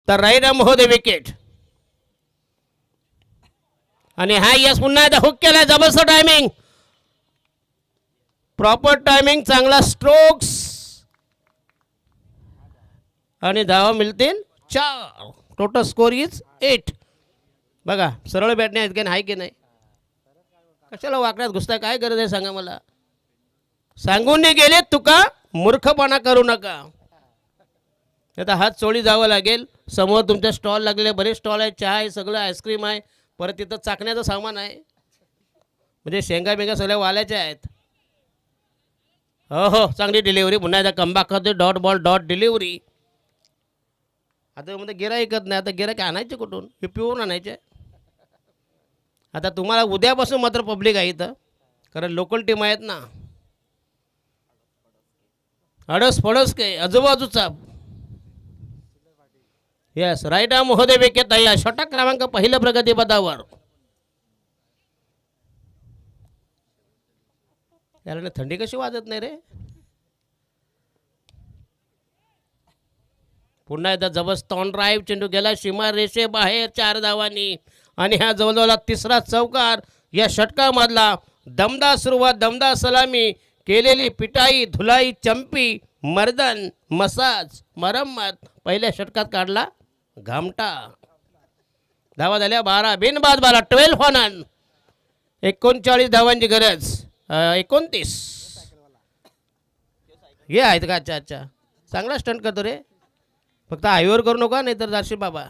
तर राईट आर्म हो दे विकेट. आणि हा यस पुन्हा एकदा हुक केला. जबरदस्त टायमिंग. प्रॉपर टायमिंग, चांगला स्ट्रोक्स आणि धावा मिळतील 4. Total score is 8. बघा सरळ बॅटने आहेत की नाही, की नाही? कशाला वाकड्यात घुसता, काय गरज आहे सांगा मला? सांगून नाही गेले तुका मूर्खपणा करू नका. आता हात चोळी जावं लागेल. समोर तुमच्या स्टॉल लागलेले बरेच स्टॉल आहे, चहा आहे, सगळं आईस्क्रीम आहे, परत तिथं चाकण्याचं सामान आहे, म्हणजे शेंगा बेंगा सगळ्या वाल्याच्या आहेत. हो हो, चांगली डिलिव्हरी. पुन्हा एकदा कमबॅक करते. Dot ball dot delivery. आता मध्ये गिराईकत नाही, आता गिराईक आणायचे कुठून? हे पिऊन आणायचे. आता तुम्हाला उद्यापासून मात्र पब्लिक आहे इथं, कारण लोकल टीम आहेत ना. अडस पडस काय आजूबाजूचा. येस, राईट आर्म महोदय विकेट तयार. षटक क्रमांक पहिल्या प्रगतीपथावर. याला थंडी कशी वाजत नाही रे? पुन्हा एकदा जबरदस्त ऑन ड्राईव्ह. चेंडू गेला सीमा रेषे बाहेर 4 धावांनी. आणि हा जवळजवळ तिसरा चौकार या षटकामधला. दमदार सुरुवात, दमदार सलामी, केलेली पिटाई, धुलाई, चंपी, मर्दन, मसाज, मरम्मत. पहिल्या षटकात काढला घामटा. धावा झाल्या 12. बिनबाद 12. 12 फॉनन. 39 धावांची गरज. 29 हे आहेत का? अच्छा अच्छा, चांगला स्टंट करतो रे. फक्त हायवेवर करू नका, नाही तर जाशील बाबा.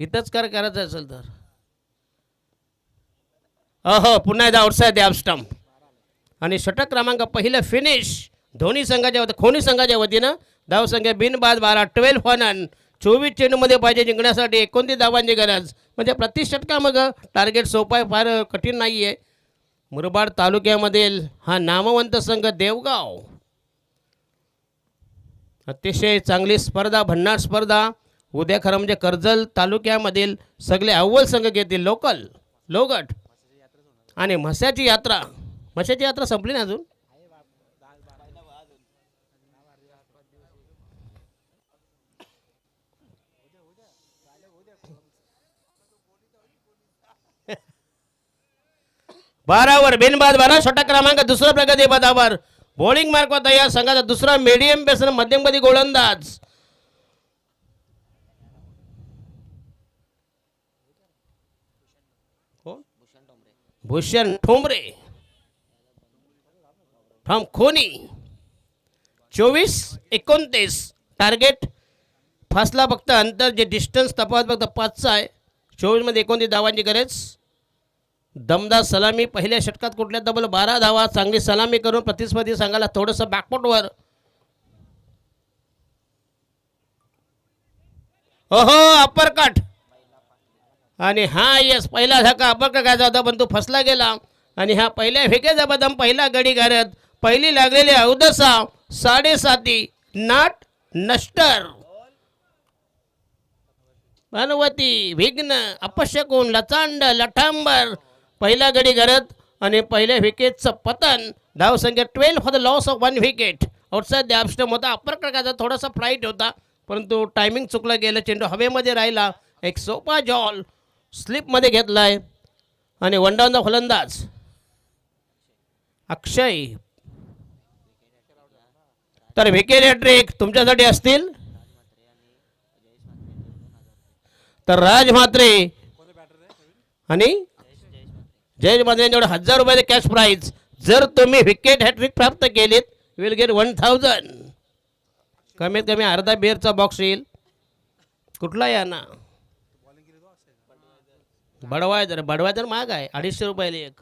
इथंच करायचं असेल तर. हो, पुन्हा एकदा आउटसाइड द स्टंप. आणि षटक क्रमांक पहिलं फिनिश दोन्ही संघाच्या खोनी संघाच्या वतीनं. धावसंख्या बिनबाद 12. 12 फॉनन. 24 चेंडूमध्ये पाहिजे जिंकण्यासाठी 29 धावांची गरज. म्हणजे प्रति षटकामध्ये टार्गेट सोपं आहे, फार कठीण नाही आहे. मुरबाड तालुक्यामधील हा नामवंत संघ देवगाव. अतिशय चांगली स्पर्धा, भन्नाट स्पर्धा. उद्या खरं म्हणजे कर्जत तालुक्यामधील सगळे अव्वल संघ घेतील. लोकल, लोगट आणि म्हस्याची यात्रा. म्हस्याची यात्रा संपली ना अजून? बारावर बिनबाद 12. षटक क्रमांक दुसरा प्रगती पदावर. बॉलिंग मार्क होता या संघाचा दुसरा मीडियम पेसर मध्यमगती गोलंदाज. भूषण ठोंबरे फ्रॉम खोनी. 24-29 टार्गेट. फासला फक्त अंतर, जे डिस्टन्स तपास फक्त 5चा आहे. 24 मध्ये 29 धावांची गरज. दमदार सलामी. पहिल्या षटकात कुठल्या डबल 12 धावा. चांगली सलामी करून प्रतिस्पर्धी संघाला थोडंसं बॅकफुटवर. ओहो, अप्परकट. आणि हा येस, पहिला धक्का अप्परकट घ्यायचा होता पण तो फसला गेला. आणि हा पहिल्या फेकेचा बदम पहिला गडी गारत. पहिली लागलेली अवदसा 7.5 नाट नष्टर. भानुवती, विघ्न, अपशकून, लचांड, लठांबर. पहिला गडी गरज आणि पहिल्या विकेटचं पतन. धावसंख्या 12 for the loss of 1 wicket. Outside the stump होता. अप्पर प्रकारचा थोडासा फ्लाईट होता, परंतु टायमिंग चुकला गेलं. चेंडू हवेमध्ये राहिला. एक सोपा जॉल स्लिपमध्ये घेतलाय. आणि वन डाऊन द फलंदाज अक्षय. तर विकेट हॅट्रिक तुमच्यासाठी असतील. तर राज म्हात्रे आणि जयेश म्हात्रे यांच्याकडे 1000 रुपयाचे कॅश प्राईज. जर तुम्ही विकेट हॅट्रिक प्राप्त केलीत विल गेट 1000. कमीत कमी अर्धा बिअरचा बॉक्स येईल. कुठला या ना? बडवायजर. बडवायजर महाग आहे, 250 रुपयाला एक.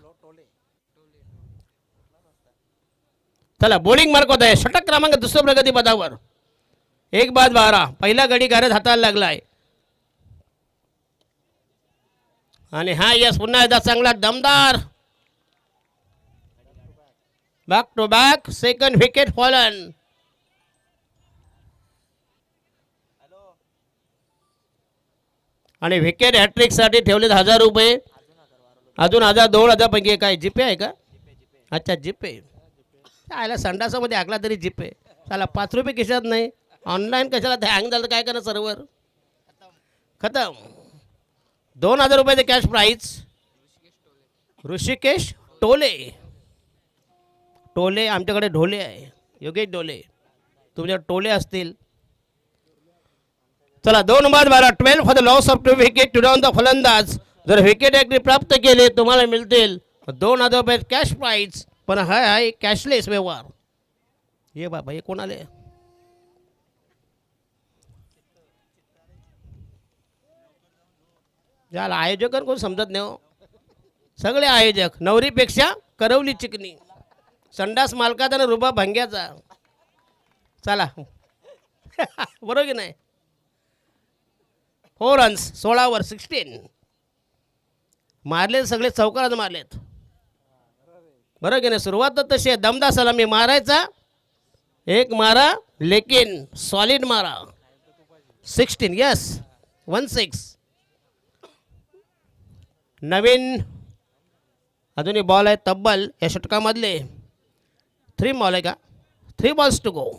चला, बॉलिंग मार्क होत आहे. षटक क्रमांक दुसऱ्या प्रगती पदावर. 1-12. पहिला गडी गारद हाताला लागलाय. आणि हा यस पुन्हा एकदा चांगला दमदार back to back second wicket fallen. आणि विकेट हॅट्रिक साठी ठेवलेत 1000 रुपये. अजून 1000 2,000 पैकी काय जीपे आहे का? अच्छा, जीपे. आयला संडासामध्ये हाकला तरी जीपे. चला, 5 रुपये खिशात नाही. ऑनलाईन कशाला हँग झालं काय करणार? सर्व्हर खतम. 2000 रुपयाचे कॅश प्राईज. ऋषिकेश टोले. टोले आमच्याकडे ढोले आहे, योगेश ढोले. तुमच्या टोले असतील. चला 2 बाद 12 12 for the loss of 2 wicket to down the फलंदाज. जर विकेट एक प्राप्त केले तुम्हाला मिळतील 2,000 कॅश प्राईज. पण हाय कॅशलेस व्यवहार. ये बाबा हे कोण आले? याला आयोजक कोण समजत नाही हो. सगळे आयोजक. नवरीपेक्षा करवली चिकनी. संडास मालकाचा आणि रुबा भंग्याचा. चला बरोबर की नाही? 4 रन्स 16 वर 16 मारले. सगळे चौकारात मारलेत. बरोबर की नाही? सुरुवात तर तशी आहे. दमदा सलामी मारायचा. एक मारा लेकिन सॉलिड मारा. 16 यस 16. नवीन अजूनही बॉल आहे तब्बल या षटकामधले. 3 बॉल आहे का? 3 बॉल्स टू गो.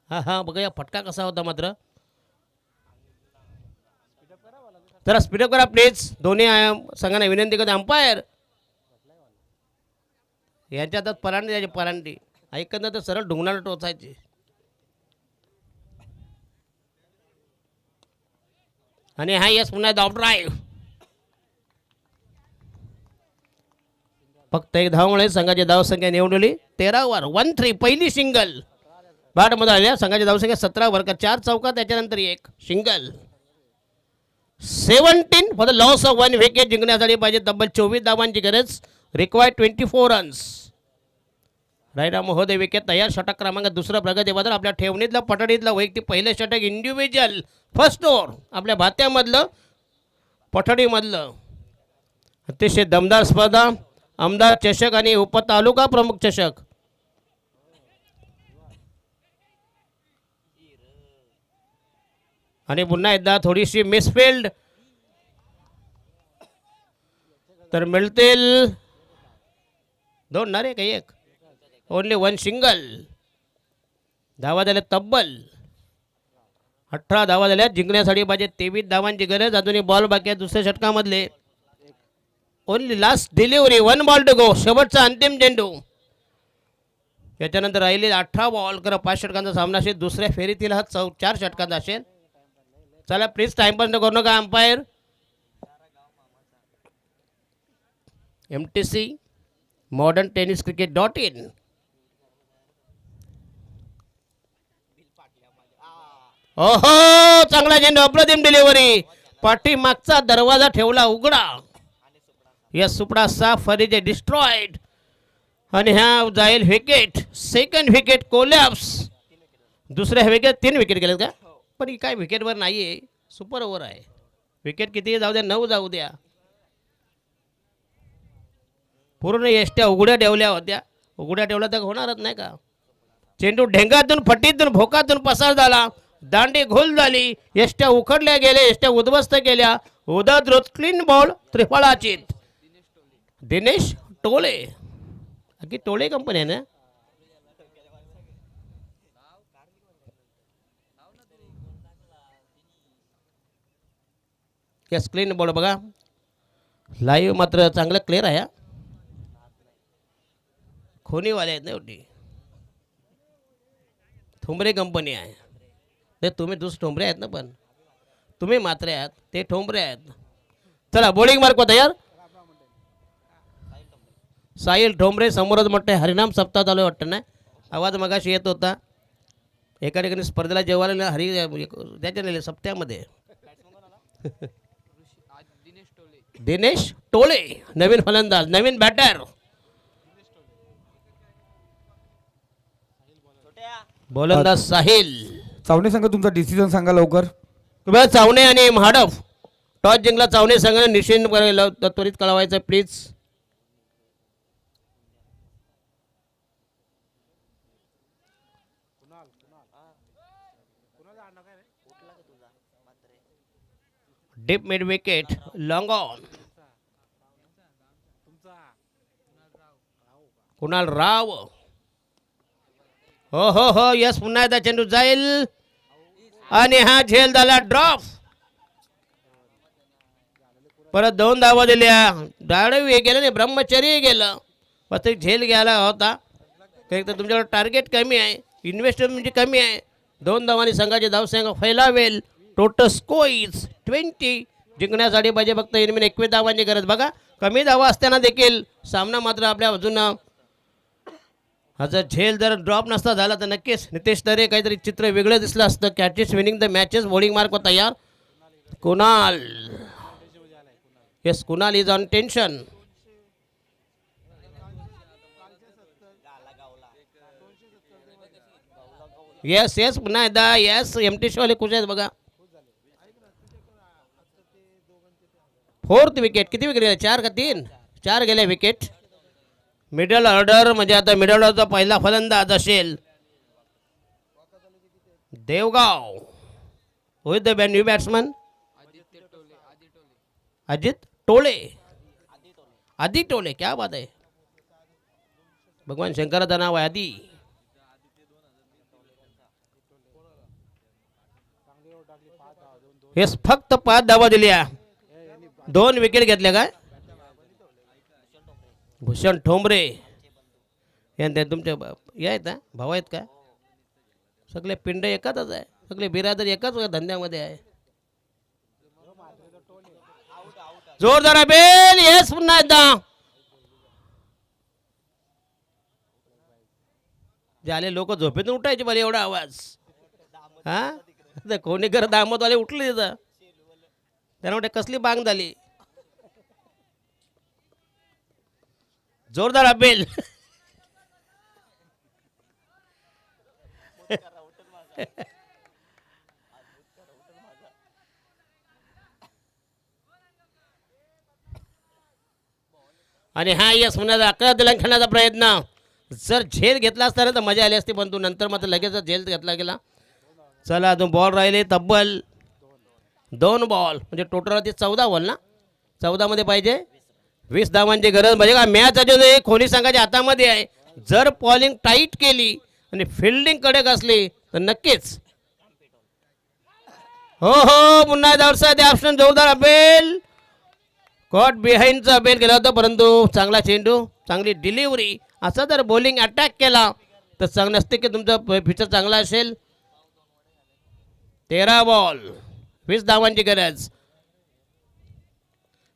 हा बघा या फटका कसा होता मात्र. जरा स्पीडअप करा प्लीज. दोन्ही संघांना विनंती करते. अंपायर यांच्या हातात परांडी द्यायची. परांडी ऐकत तर सरळ ढुंगणाला टोचायची. आणि हा यस पुन्हा डॉप ड्राईव्ह. फक्त एक धावामुळे संघाची धावसंख्या निवडली 13 वर 1-3. पहिली सिंगल बॅटमध्ये आल्या. संघाची धावसंख्या 17 वर का 4 चौका त्याच्यानंतर एक single. 17 for the loss of 1 wicket. जिंकण्यासाठी पाहिजे तब्बल 24 धावांची गरज. Required 24 runs. रायडा महोदय विकेट तयार. षटक क्रमांक 2 प्रगतीबद्दल आपल्या ठेवणीतलं पठडीतलं वैयक्तिक पहिलं षटक इंडिव्हिज्युअल फर्स्ट ओव्हर आपल्या भात्यामधलं पठडीमधलं. अतिशय दमदार स्पर्धा. आमदार चषक आणि उपतालुका प्रमुख चषक. आणि पुन्हा एकदा थोडीशी मिसफिल्ड तर मिळतील 2 ना रे काही एक. Only 1 single. धावा झाल्या तब्बल 18 धावा झाल्या. जिंकण्यासाठी पाहिजे 23 धावांची गरज. अजूनही बॉल बाकी आहे दुसऱ्या षटकामधले. Only last delivery 1 ball to go. शेवटचा अंतिम चेंडू. याच्यानंतर राहिले 18 बॉल. करा 5 षटकांचा सामना असेल. दुसऱ्या फेरीतील हा 4 षटकांचा असेल. चला प्लीज टाइमपास न करू नका. Umpire MTC modern tennis cricket.in. ओहो चांगला चेंडू. अप्रतिम डिलिव्हरी. पाठीमागचा दरवाजा ठेवला उघडा. या सुपडा साफ फरीजे डिस्ट्रॉइड. आणि ह्या जाईल विकेट. Second wicket collapse. दुसऱ्या विकेट 3 विकेट गेलेत का? पण ही काय विकेटवर नाही आहे. सुपर ओव्हर आहे. विकेट किती जाऊ द्या 9 जाऊ द्या. पूर्ण एष्ट्या उघड्या ठेवल्या होत्या. उघड्या ठेवल्या तर होणारच नाही का? चेंडू ढेंगातून फटीतून भोकातून पसार झाला. दांडी घोल झाली. एष्ट्या उखडल्या गेल्या. एष्ट्या उद्ध्वस्त केल्या. उदत रोज क्लीन बॉल त्रिफळाचित. दिनेश टोले. अगदी टोले कंपनी आहे ना? यस क्लीन बॉल बघा. लाईव्ह मात्र चांगलं क्लिअर आहे. खोनीवाले आहेत ना एवढी. ठोंबरे कंपनी आहे. ते तुम्ही दुसरे ठोंबरे आहेत ना. पण तुम्ही मात्र आहात ते ठोंबरे आहेत. चला बॉलिंग मार्क तयार. साहिल ठोंबरे समोरच म्हटलं हरिनाम सप्ताह चालू वाटतं ना. आवाज मगाशी येत होता. एका ठिकाणी स्पर्धेला जेवायला हरी त्याच्या सप्त्यामध्ये. दिनेश टोले नवीन फलंदाज नवीन बॅटर. गोलंदाज साहिल. चावणे संघ तुमचा डिसिजन सांगा लवकर. तुम्हाला चावणे आणि महाडफ टॉस जिंकला. चावणे संघाने निश्चित त्वरित कळवायचं please. Deep mid wicket long on. Kunal Rao. हो हो हो यस पुन्हा एकदा चेंडू जाईल आणि हा झेल झाला ड्रॉप. परत 2 धावा दिल्या. डाळवी गेलं नाही, ब्रह्मचर्य गेलं. फक्त झेल घ्यायला होता. काही तर तुमच्याकडे टार्गेट कमी आहे, इन्व्हेस्टमेंट म्हणजे कमी आहे. 2 धावांनी संघाचे धावसंख्या फैलावेल. Total score is 20. जिंकण्यासाठी पाहिजे फक्त 21 धावांची गरज. बघा कमी धावा असताना देखील सामना मात्र आपल्या बाजूनं हा जर झेल जर ड्रॉप नसता झाला तर नक्कीच नितेश तरे काहीतरी चित्र वेगळं दिसलं असतं. Catches winning the matches. Bowling mark तयार. Kunal, yes Kunal is on tension. Yes yes पुन्हा एकदा येस. एमटी शॉले खुश आहेत बघा. 4th wicket. किती विकेट गेले? 4 का 3? 4 गेले विकेट. मिडल ऑर्डर म्हणजे आता मिडल ऑर्डरचा पहिला फलंदाज असेल देवगाव. होय द न्यू बॅट्समन अजित टोले. आदी टोले, क्या बात आहे. भगवान शंकराचं नाव आहे आदी. हेच फक्त 5 धावा दिल्या. 2 विकेट घेतल्या काय? भूषण ठोंबरे यांचे तुमचे हे आहेत ना, भाऊ आहेत का? सगळे पिंड एकच आहे, सगळे बिरादर एकाच धंद्यामध्ये आहे. जोरदार अपेल. येस पुन्हा एकदा. झाले लोक झोपेतून उठायचे बरं एवढा आवाज. हा कोणी घर दामतवाले उठले तिथं. त्यांना वाटते कसली बांग झाली. जोरदार अपेल. आणि हा यस म्हणा 11 दिलांक खेळण्याचा प्रयत्न. जर झेल घेतला असता तर मजा आली असती, पण तू नंतर मात्र लगेच झेल घेतला गेला. चला अजून बॉल राहिले तब्बल 2 बॉल. म्हणजे टोटल ते 14 बॉल ना. 14 मध्ये पाहिजे 20 धावांची गरज. म्हणजे का मॅच अजून कोणी संघाच्या हातामध्ये आहे. जर बॉलिंग टाईट केली आणि फिल्डिंग कडक असली तर नक्कीच. हो हो पुन्हा दर्शक ऑप्शन. जोरदार अपेल. कॉट बिहाइंडचा अपेल केला होता, परंतु चांगला चेंडू, चांगली डिलिव्हरी. असा जर बॉलिंग अटॅक केला तर चांगलं नसते की तुमचा पिचर चांगला असेल. 13 बॉल 20 धावांची गरज.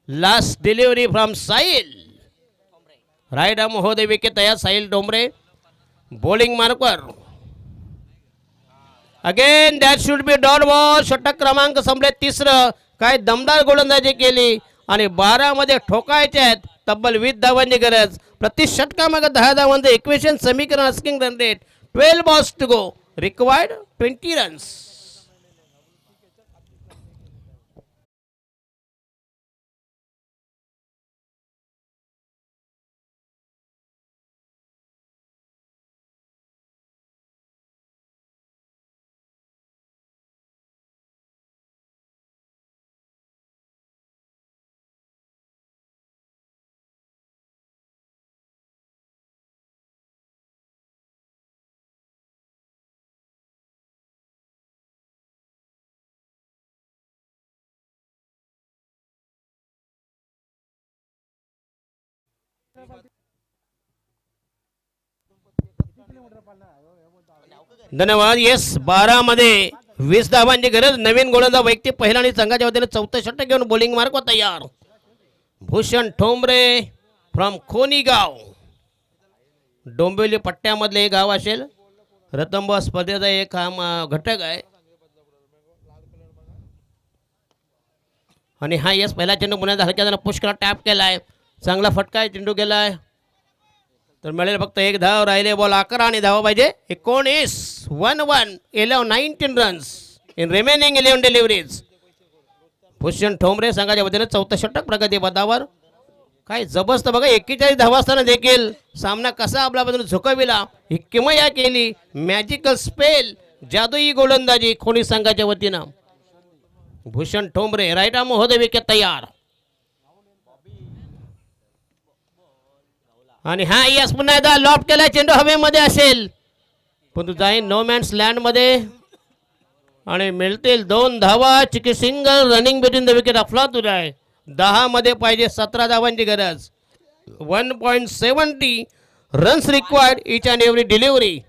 Last delivery from Sahil. Right arm हो दे विकेट तयार. Sahil Dombare bowling marker. Again that should be dot ball. षटक क्रमांक संपले 3रं. काय दमदार गोलंदाजी केली आणि 12 मध्ये ठोकायचे आहेत. तब्बल 20 धावांची गरज. प्रति षटकामागे 10 धावांचं इक्वेशन समीकरण. Asking run rate 12 balls to go. Required 20 runs. धन्यवाद. येस 12 मध्ये 20 धावांची गरज. नवीन गोलंदाज वैयक्तिक पहिला आणि संघाच्या वतीने 4थं षटक घेऊन बॉलिंग मार्क तयार. भूषण ठोंबरे फ्रॉम खोनीगाव. डोंबिवली पट्ट्यामधले एक गाव असेल. रतंब स्पर्धेचा एक हा घटक आहे. आणि हा यस पहिला चेंडू पुण्यात हलक्या पुष्कळ टॅप केलाय. चांगला फटका आहे. चेंडू गेलाय तर मिळेल फक्त 1 धाव. राहिले बॉल 11 आणि धावा पाहिजे 19. 1-1 19 runs in remaining 11 deliveries. Bhushan Thombare संघाच्या वतीने 4थं षटक प्रगती पदावर. काय जबरदस्त बघा. 41 धावा असताना देखील सामना कसा आपल्या बाजूने झुकविला. ही किमया केली. मॅजिकल स्पेल, जादुई गोलंदाजी खोनी संघाच्या वतीनं. भूषण ठोंबरे राईट आर्म होते विकेट तयार. आणि हा यस पुन्हा एकदा लॉफ्ट केला. चेंडू हवेमध्ये असेल पण तू जाईन नो मॅन्स लँड मध्ये आणि मिळतील 2 धावा. Cheeky single running between the wicket. अफलातून आहे. 10 मध्ये पाहिजे 17 धावांची गरज. 1.70 runs required each and every delivery.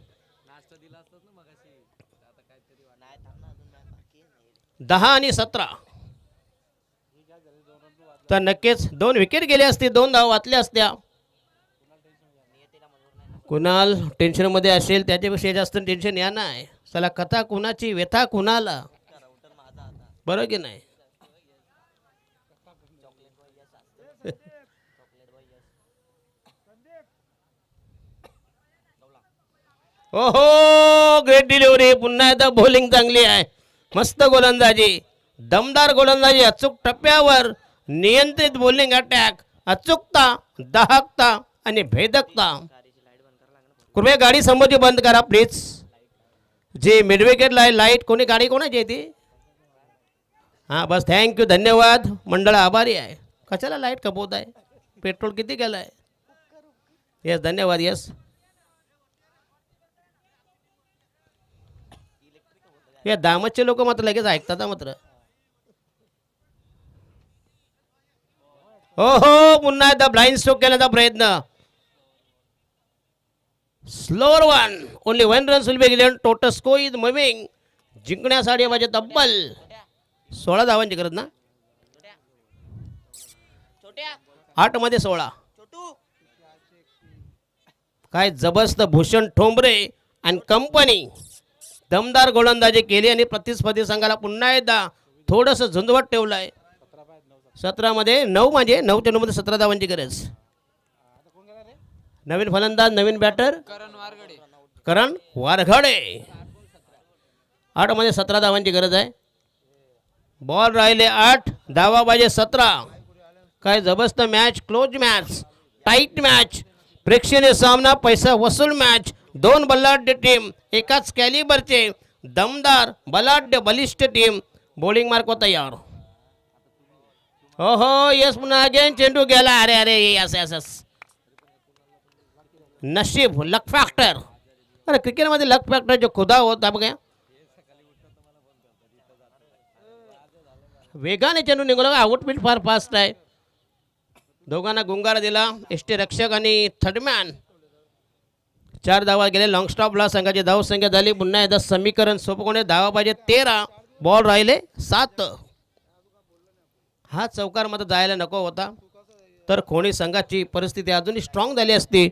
10 आणि 17 तर नक्कीच 2 विकेट गेले असते, 2 धावा वाचल्या असत्या. कुणाल टेन्शन मध्ये असेल, त्याच्यापेक्षा जास्त टेन्शन या नाही. चला कथा कुणाची व्यथा कुणाला, बरोबर की नाही. ओहो ग्रेट डिलिव्हरी. पुन्हा एकदा बॉलिंग चांगली आहे, मस्त गोलंदाजी, दमदार गोलंदाजी, अचूक टप्प्यावर नियंत्रित बॉलिंग अटॅक, अचूकता, दाहकता आणि भेदकता. कृपया गाडी समोरची बंद करा प्लीज. जे मिडविकेट लाईट कोणी गाडी कोणाची आहे ती? हां बस थँक्यू धन्यवाद. मंडळ आभारी आहे. कशाला लाईट खपवत आहे? पेट्रोल किती गेलं आहे? येस धन्यवाद. येस या दामतचे लोक मात्र लगेच ऐकतात मात्र. हो हो पुन्हा एकदा ब्लाइंड स्ट्रोक केल्याचा प्रयत्न. Slower one, only 1 runs will be given. Total score is moving. जिंकण्यासाठी माझे तब्बल 16 धावांची गरज ना. 8 मध्ये 16. काय जबरदस्त भूषण ठोंबरे आणि कंपनी दमदार गोलंदाजी केली आणि प्रतिस्पर्धी संघाला पुन्हा एकदा थोडंसं झुंजवत ठेवलं आहे. 17 मध्ये 9 म्हणजे 9 ते 9 मध्ये 17 धावांची गरज. नवीन फलंदाज, नवीन बॅटर करण वारघडे. 8 मध्ये 17 धावांची गरज आहे. बॉल राहिले 8, धावा पाहिजे 17. काय जबरदस्त match, close match, tight match, प्रेक्षणीय सामना, पैसा वसूल मॅच. 2 बलाढ्य टीम, एकाच कॅलिबरचे, दमदार बलाढ्य बलिष्ठ टीम. बॉलिंग मार्क तयार. हो हो यस पुन्हा अगेन चेंडू गेला. अरे अरे यस यस यस. नशीब, लक फॅक्टर. अरे क्रिकेटमध्ये लक फॅक्टर जो खुदा होता बघा. वेगाने चेंडू निघाला. आउटफील्ड फार फास्ट आहे. दोघांना गुंगारा दिला एसटी रक्षक आणि थर्डमॅन. 4 धावा गेले. लॉंग स्टॉपला संघाची धाव संख्या झाली. पुन्हा एकदा समीकरण सोपवणे. धावा पाहिजे 13, बॉल राहिले 7. हा चौकार मात्र जायला नको होता, तर खोणी संघाची परिस्थिती अजूनही स्ट्रॉंग झाली असती.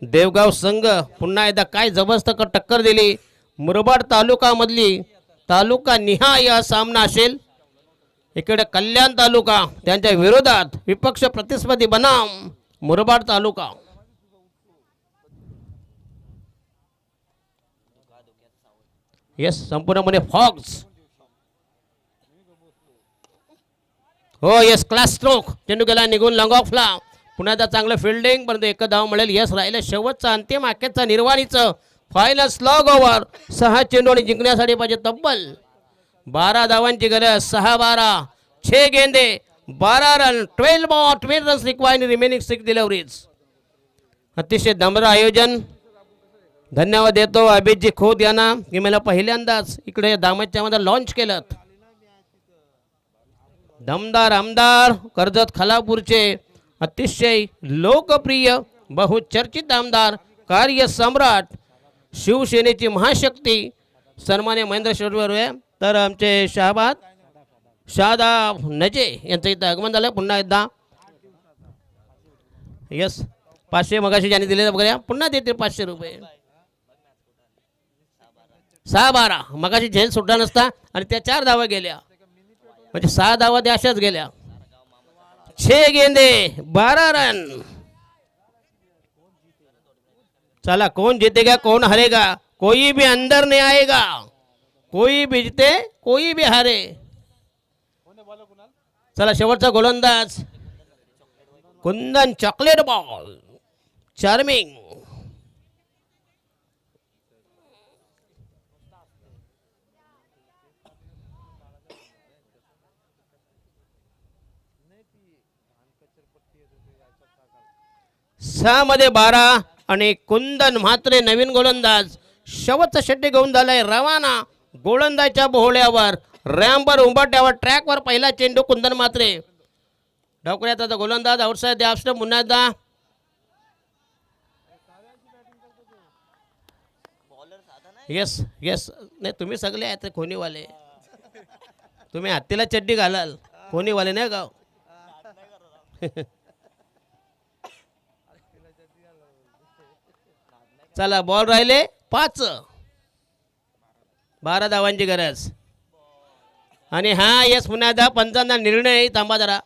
देवगाव संघ पुन्हा एकदा काय जबरदस्त टक्कर दिली. मुरबाड तालुकामधली तालुका निहाय हा सामना असेल. इकडे कल्याण तालुका त्यांच्या विरोधात विपक्ष प्रतिस्पर्धी बनाम मुरबाड तालुका. येस संपूर्णपणे फॉक्स. हो येस क्लास स्ट्रोक. चेंडू गेला निघून लॉंग ऑफला. पुन्हा एकदा चांगलं फिल्डिंग, परंतु एक धाव मिळेल. यस राहिलं शेवटचा अंतिम अखेरचा निर्वाणीचं फायनल स्लॉग ओव्हर. 6 चेंडू आणि जिंकण्यासाठी पाहिजे तब्बल 12 धावांची गरज. 6-12, 6 गेंदे, 12 run, 12 ball, 12 runs required, remaining 6 deliveries. अतिशय दमदार आयोजन. धन्यवाद देतो अभितजी खोत यांना की मला पहिल्यांदाच इकडे दामतच्या मध्ये लॉन्च केलं. दमदार आमदार कर्जत खालापूरचे अतिशय लोकप्रिय बहुचर्चित आमदार, कार्य सम्राट, शिवसेनेची महाशक्ती सन्मान्य महेंद्र शेटवर. तर आमचे शादा नजे यांचं इथं आगमन झालं. पुन्हा एकदा यस 500 मगाशी ज्यांनी दिले बघा, पुन्हा देते 500 रुपये. 6-12 मगाशी झेल सुटला नसता आणि त्या 4 धावा गेल्या, म्हणजे 6 धावा त्या अशाच गेल्या. 6 गेंदे, 12 रन. चला कौन जीतेगा कौन हारेगा, कोई भी अंदर नहीं आएगा, कोई भी जीते कोई भी हारे. चला शेवटचा गोलंदाज कुंदन चॉकलेट बॉल, चार्मिंग. सहा मध्ये 12 आणि कुंदन म्हात्रे नवीन गोलंदाज. शेवटचा षटक घेऊन झालाय रवाना. गोलंदाजच्या बोहळ्यावर, रॅम्पवर, उंबरट्यावर, ट्रॅकवर पहिला चेंडू कुंदन म्हात्रे. डावकऱ्यात आता गोलंदाज आउटसाइड द ऑफ स्टंप पुन्हा एकदा येस येस नाही तुम्ही सगळे आहेत कोणीवाले तुम्ही हत्तीला चड्डी घालाल कोणीवाले नाही गाव चला बॉल राहिले 5 12 धावांची गरज आणि हा येस पुन्हा एकदा पंचांना निर्णय थांबा जरा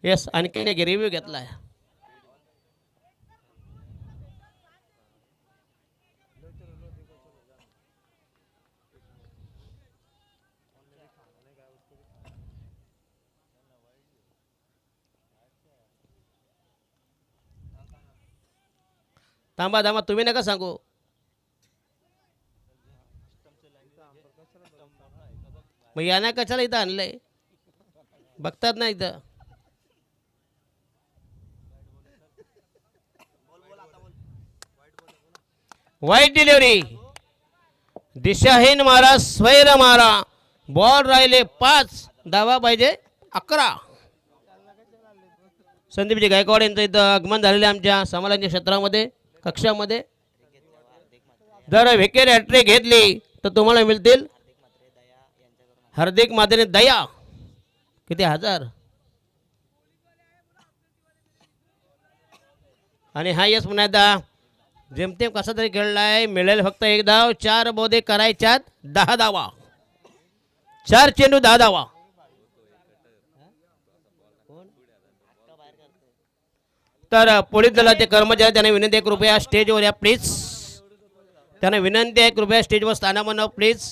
येस आणखी एक रिव्ह्यू घेतलाय थांबा थांबा तुम्ही नका सांगू मग यांना कशाला इथं आणलंय बघतात ना इथं वाईट डिलिव्हरी दिशाहीन मारा स्वैर मारा बॉल राहिले 5 धावा पाहिजे 11 संदीपजी गायकवाड यांचं इथं आगमन झालेलं आमच्या समालांच्या क्षेत्रामध्ये कक्षामध्ये जर विकेट हॅट्रिक घेतली तर तुम्हाला मिळतील हार्दिक मातेने दया किती 1000 आणि हा यस पुन्हा एकदा जेमतेम कसा तरी खेळलाय मिळेल फक्त 1 धाव 4 बोधे करायच्यात 10 धावा 4 चेंडू 10 धावा तर पोलीस दलाचे कर्मचारी त्यांना विनंती 1 रुपया स्टेजवर या प्लीज त्यांना विनंती आहे 1 रुपया स्टेजवर स्थानावर प्लीज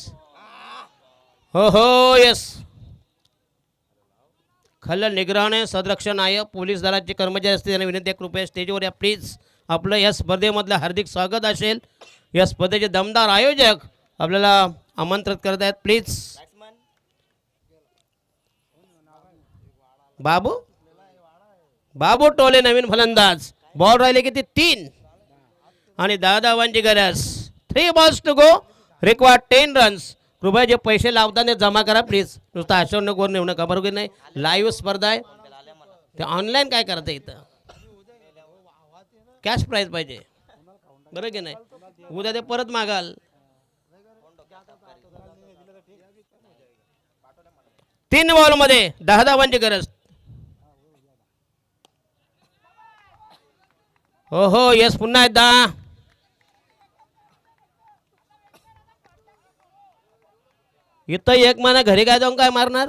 हो हो यस खलल निगराणे संरक्षण आयोग पोलीस दलाचे कर्मचारी असतील त्यांना विनंती 1 रुपया स्टेजवर या प्लीज आपलं या स्पर्धेमधलं हार्दिक स्वागत असेल या स्पर्धेचे दमदार आयोजक आपल्याला आमंत्रित करत आहेत प्लीज बाबू बाबू टोले नवीन फलंदाज बॉल राहिले किती 3 आणि 10 धावांची गरज 3 balls to go required 10 runs कृपया जे पैसे लावताना जमा करा प्लीज नुसतं आश्चर्य करून येऊ नका बरोबर नाही लाईव्ह स्पर्धा आहे ते ऑनलाईन काय करता इथं कॅश प्राईज पाहिजे बरं की नाही उद्या ते परत मागाल 3 बॉलमध्ये 10 धावांची गरज हो हो यस पुन्हा एकदा इथं एक महिना घरी काय जाऊन काय मारणार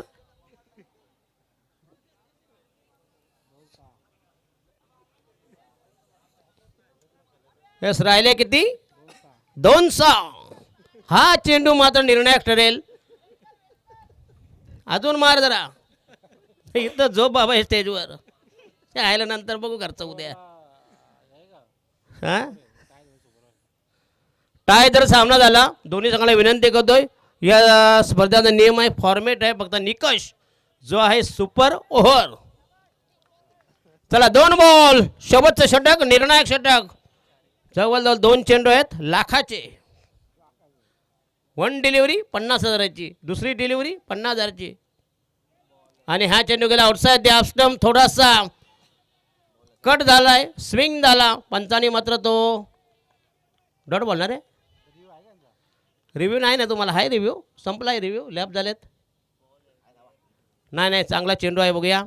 यस राहिले किती 2 हा चेंडू मात्र निर्णायक ठरेल अजून मार जरा इथं झोप बाबा हे स्टेजवर आयला नंतर बघू घरचं उद्या हा टाय जर सामना झाला दोन्ही संघाला विनंती करतोय या स्पर्धेचा नियम आहे फॉर्मेट आहे फक्त निकष जो आहे सुपर ओव्हर चला 2 बॉल शेवटचं षटक निर्णायक षटक जवळजवळ 2 चेंडू आहेत लाखाचे 1 डिलिव्हरी 50,000ची दुसरी डिलिव्हरी 50,000ची आणि हा चेंडू गेला आउटसाइड द ऑफ स्टंप थोडासा कट झालाय स्विंग झाला पंचाने मात्र तो डॉट बोलणार आहे रिव्ह्यू नाही ना तुम्हाला आहे रिव्ह्यू संपला आहे रिव्ह्यू लॅप झालेत नाही चांगला चेंडू आहे बघूया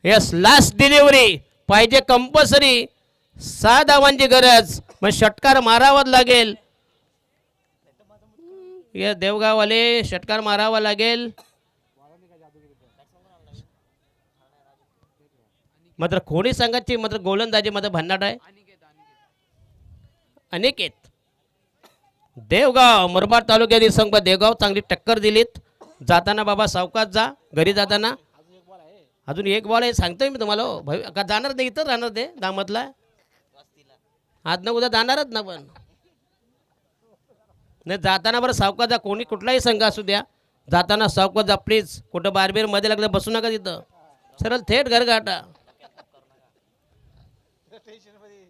यस लास्ट डिलिव्हरी पाहिजे कंपल्सरी 6 धावांची गरज मग षटकार मारावाच लागेल या देवगाववाले षटकार मारावा लागेल मात्र कोणी संघाची मात्र गोलंदाजी मात्र भन्नाट आहे अनिकेत देवगाव मुरबाड तालुक्यातील संघ देवगाव चांगली टक्कर दिलीत जाताना बाबा सावकाश जा घरी जाताना अजून 1 बॉल आहे सांगतोय मी तुम्हाला का जाणार नाही इथं राहणार ते दामतला आज ना उद्या जाणारच ना पण नाही जाताना बरं सावकाश जा कोणी कुठलाही संघ असू द्या जाताना सावकाश जा प्लीज कुठं बारबीर मध्ये लागलं बसू नका तिथं सरळ थेट घर गाठा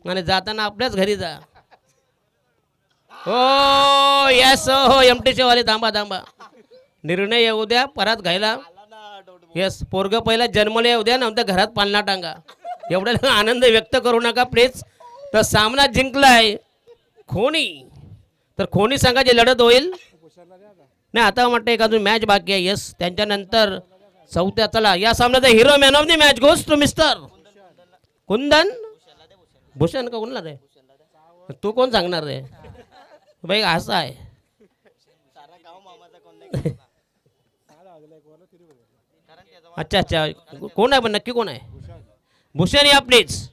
आणि जाताना आपल्याच घरी जा हो यस हो एमटीचे वाले थांबा निर्णय येऊ द्या परत घ्यायला. येस, पोरग पहिला जन्मले येऊ द्या, नंतर घरात पालना टांगा. एवढा आनंद व्यक्त करू नका प्लीज. तर सामना जिंकलाय खोनी. तर खोनी संघाची लढत होईल. नाही, आता वाटतं एक अजून मॅच बाकी आहे. येस, त्यांच्यानंतर चौथ्या. चला, या सामन्याचा hero man of the match goes to mister Kundan Bhushan का कोणला रे? तू कोण सांगणार रे बाई? असं आहे. अच्छा अच्छा, कोण आहे पण नक्की कोण आहे? भूषण या प्लीज.